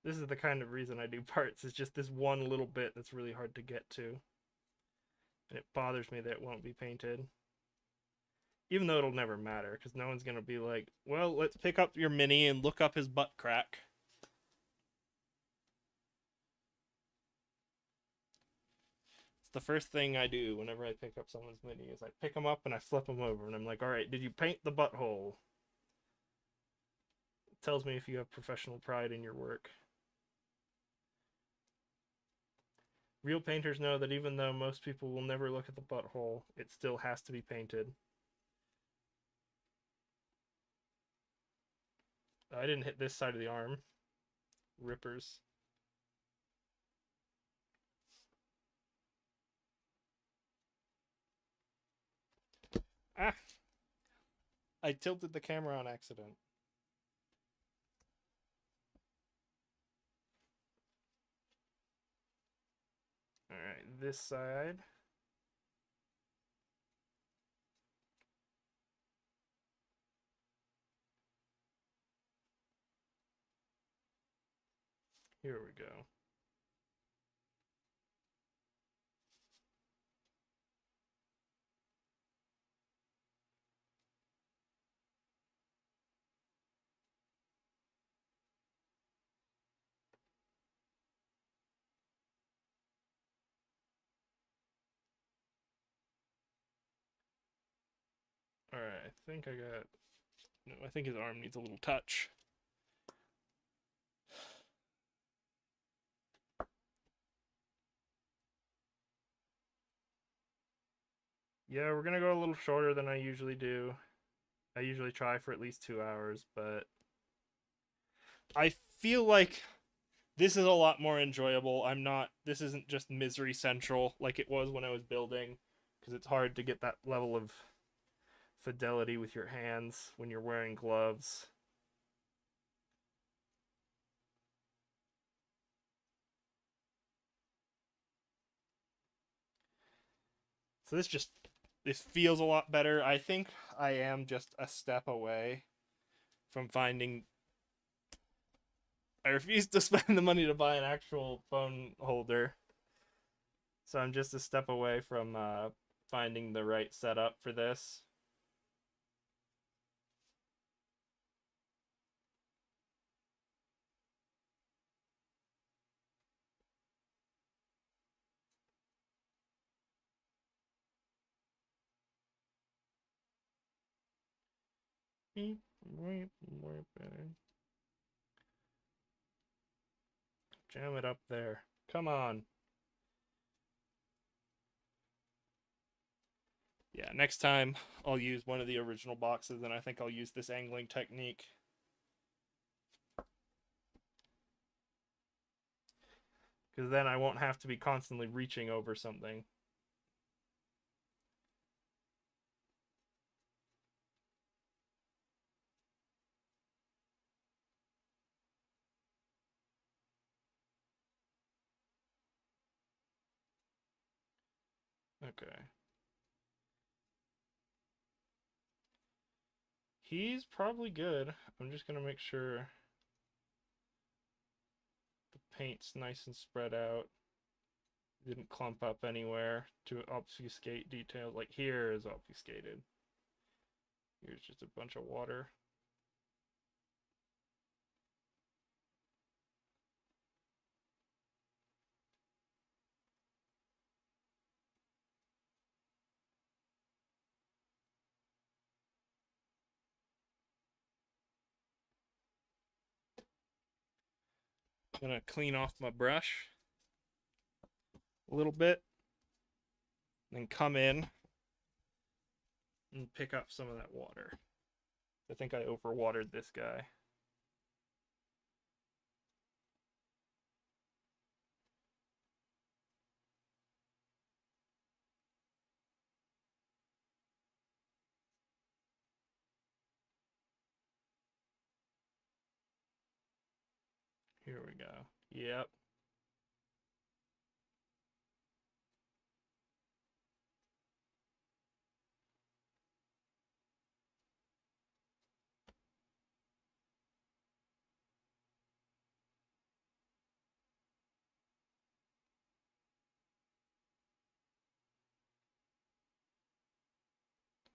Speaker 1: This is the kind of reason I do parts. It's just this one little bit that's really hard to get to. And it bothers me that it won't be painted. Even though it'll never matter, because no one's going to be like, well, let's pick up your mini and look up his butt crack. It's the first thing I do whenever I pick up someone's mini is I pick them up and I flip them over and I'm like, all right, did you paint the butthole? It tells me if you have professional pride in your work. Real painters know that even though most people will never look at the butthole, it still has to be painted. I didn't hit this side of the arm. Rippers. Ah! I tilted the camera on accident. Alright, this side. Here we go. Alright, I think I got... No, I think his arm needs a little touch. Yeah, we're gonna go a little shorter than I usually do. I usually try for at least 2 hours, but I feel like this is a lot more enjoyable. This isn't just misery central like it was when I was building, because it's hard to get that level of fidelity with your hands when you're wearing gloves. So this feels a lot better. I think I am just a step away from finding. I refuse to spend the money to buy an actual phone holder. So I'm just a step away from finding the right setup for this. Jam it up there. Come on. Yeah, next time I'll use one of the original boxes, and I think I'll use this angling technique. Because then I won't have to be constantly reaching over something. Okay. He's probably good. I'm just going to make sure the paint's nice and spread out. Didn't clump up anywhere to obfuscate details. Like here is obfuscated. Here's just a bunch of water. I'm gonna clean off my brush a little bit, then come in and pick up some of that water. I think I overwatered this guy. Here we go. Yep.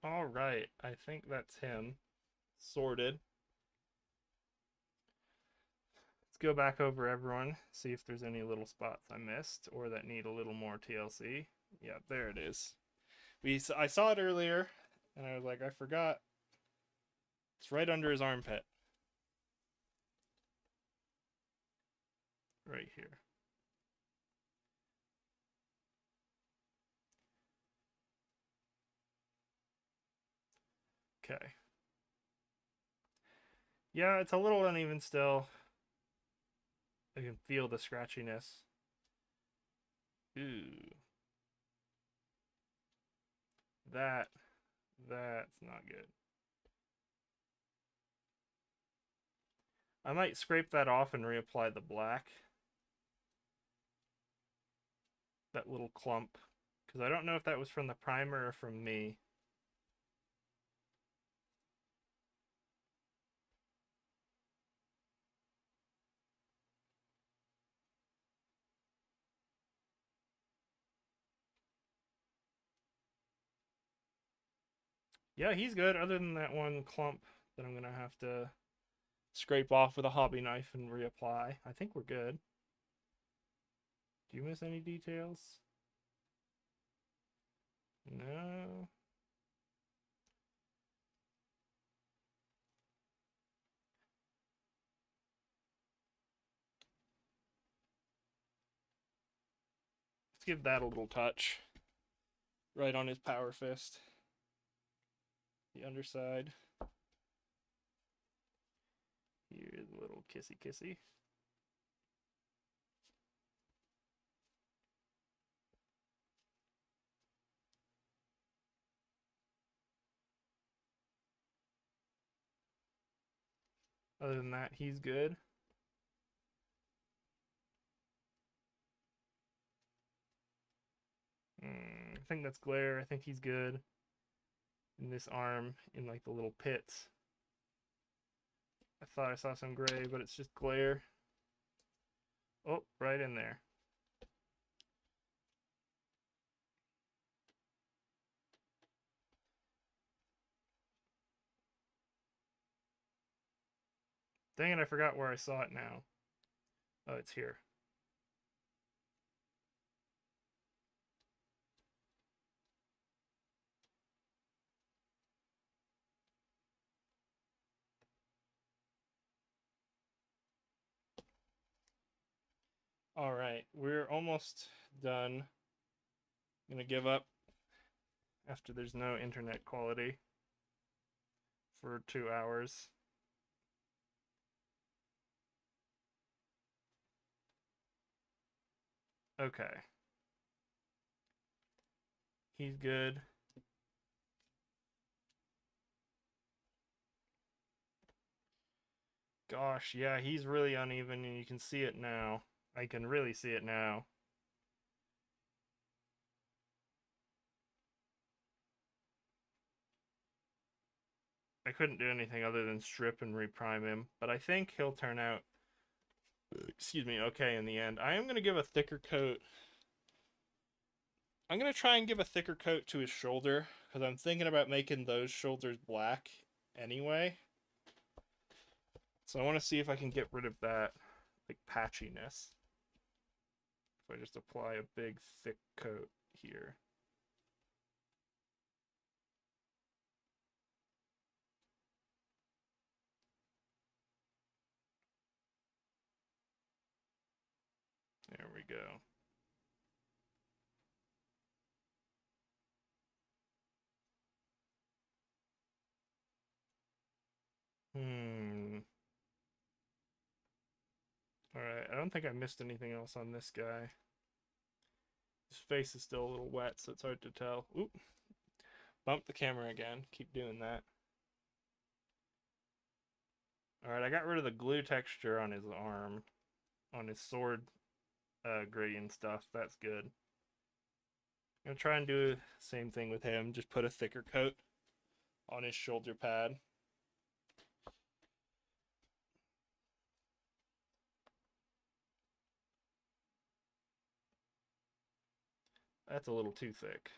Speaker 1: All right. I think that's him. Sorted. Let's go back over everyone, see if there's any little spots I missed or that need a little more TLC. Yeah, there it is. I saw it earlier, and I was like, I forgot. It's right under his armpit. Right here. Okay. Yeah, it's a little uneven still. I can feel the scratchiness. Ooh. That's not good. I might scrape that off and reapply the black. That little clump. Because I don't know if that was from the primer or from me. Yeah, he's good, other than that one clump that I'm going to have to scrape off with a hobby knife and reapply. I think we're good. Do you miss any details? No. Let's give that a little touch. Right on his power fist. The underside. Here's a little kissy kissy. Other than that, he's good. I think that's glare. I think he's good. In this arm, in like the little pits. I thought I saw some gray, but it's just glare. Oh, right in there. Dang it, I forgot where I saw it now. Oh, it's here. All right, we're almost done. I'm gonna give up after there's no internet quality for 2 hours. Okay. He's good. Gosh, yeah, he's really uneven and you can see it now. I can really see it now. I couldn't do anything other than strip and reprime him, but I think he'll turn out, excuse me, okay in the end. I am going to give a thicker coat. I'm going to try and give a thicker coat to his shoulder, because I'm thinking about making those shoulders black anyway. So I want to see if I can get rid of that, like, patchiness. If I just apply a big, thick coat here. There we go. Alright, I don't think I missed anything else on this guy. His face is still a little wet, so it's hard to tell. Oop. Bump the camera again. Keep doing that. Alright, I got rid of the glue texture on his arm. On his sword gradient stuff. That's good. I'm going to try and do the same thing with him. Just put a thicker coat on his shoulder pad. That's a little too thick.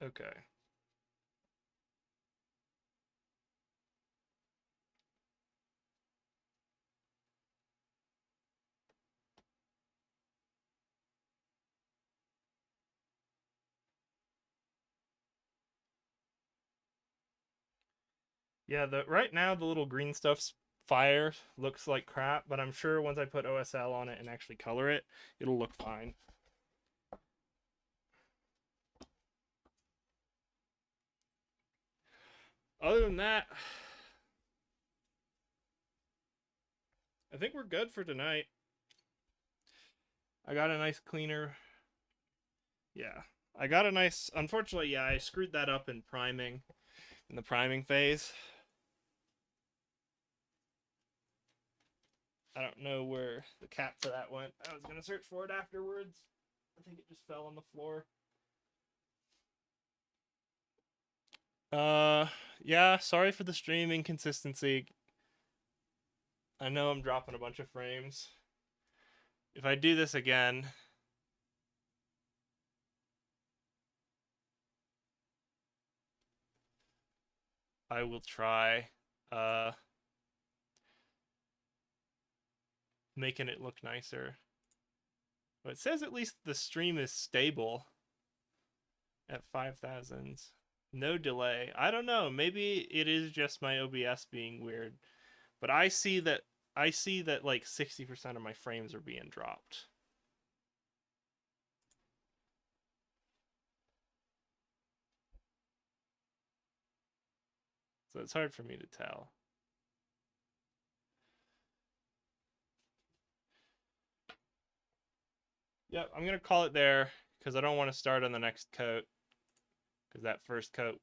Speaker 1: Okay. Yeah, right now the little green stuff's fire looks like crap, but I'm sure once I put OSL on it and actually color it, it'll look fine. Other than that, I think we're good for tonight. I got a nice cleaner. Yeah. I got a nice. Unfortunately, yeah, I screwed that up in priming, in the priming phase. I don't know where the cap for that went. I was gonna search for it afterwards. I think it just fell on the floor. Yeah, sorry for the stream inconsistency. I know I'm dropping a bunch of frames. If I do this again, I will try making it look nicer. But it says at least the stream is stable at 5,000. No delay. I don't know. Maybe it is just my OBS being weird. But I see that like 60% of my frames are being dropped. So it's hard for me to tell. Yep, I'm going to call it there because I don't want to start on the next coat. Because that first coat,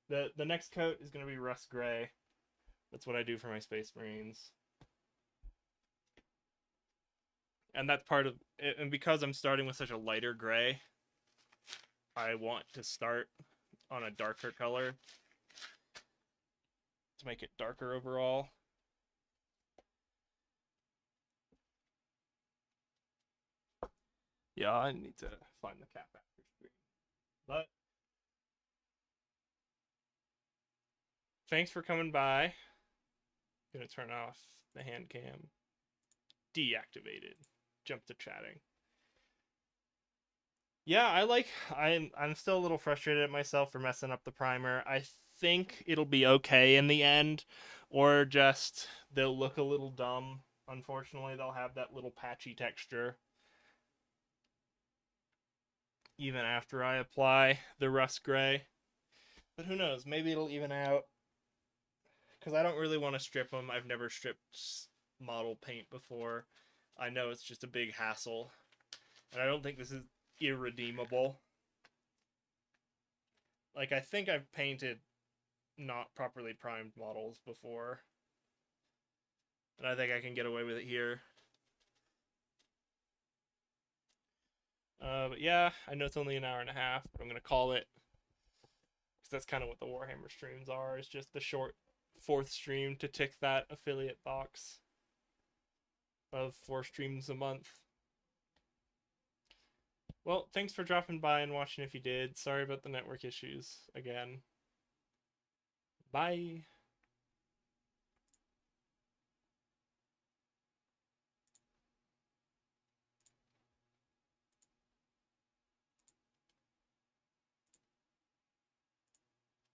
Speaker 1: the next coat is going to be rust gray. That's what I do for my Space Marines. And that's part of it. And because I'm starting with such a lighter gray, I want to start on a darker color to make it darker overall. Yeah, I need to find the cap after screen. But thanks for coming by. Gonna turn off the hand cam. Deactivated. jump to chatting. Yeah, I'm still a little frustrated at myself for messing up the primer. I think it'll be okay in the end, or just they'll look a little dumb. Unfortunately, they'll have that little patchy texture even after I apply the rust gray. But who knows? Maybe it'll even out. Because I don't really want to strip them. I've never stripped model paint before. I know it's just a big hassle. And I don't think this is irredeemable. Like, I think I've painted not properly primed models before. And I think I can get away with it here. But yeah, I know it's only an hour and a half, but I'm going to call it. Because that's kind of what the Warhammer streams are. It's just the short 4th stream to tick that affiliate box of 4 streams a month. Well, thanks for dropping by and watching if you did. Sorry about the network issues again. Bye.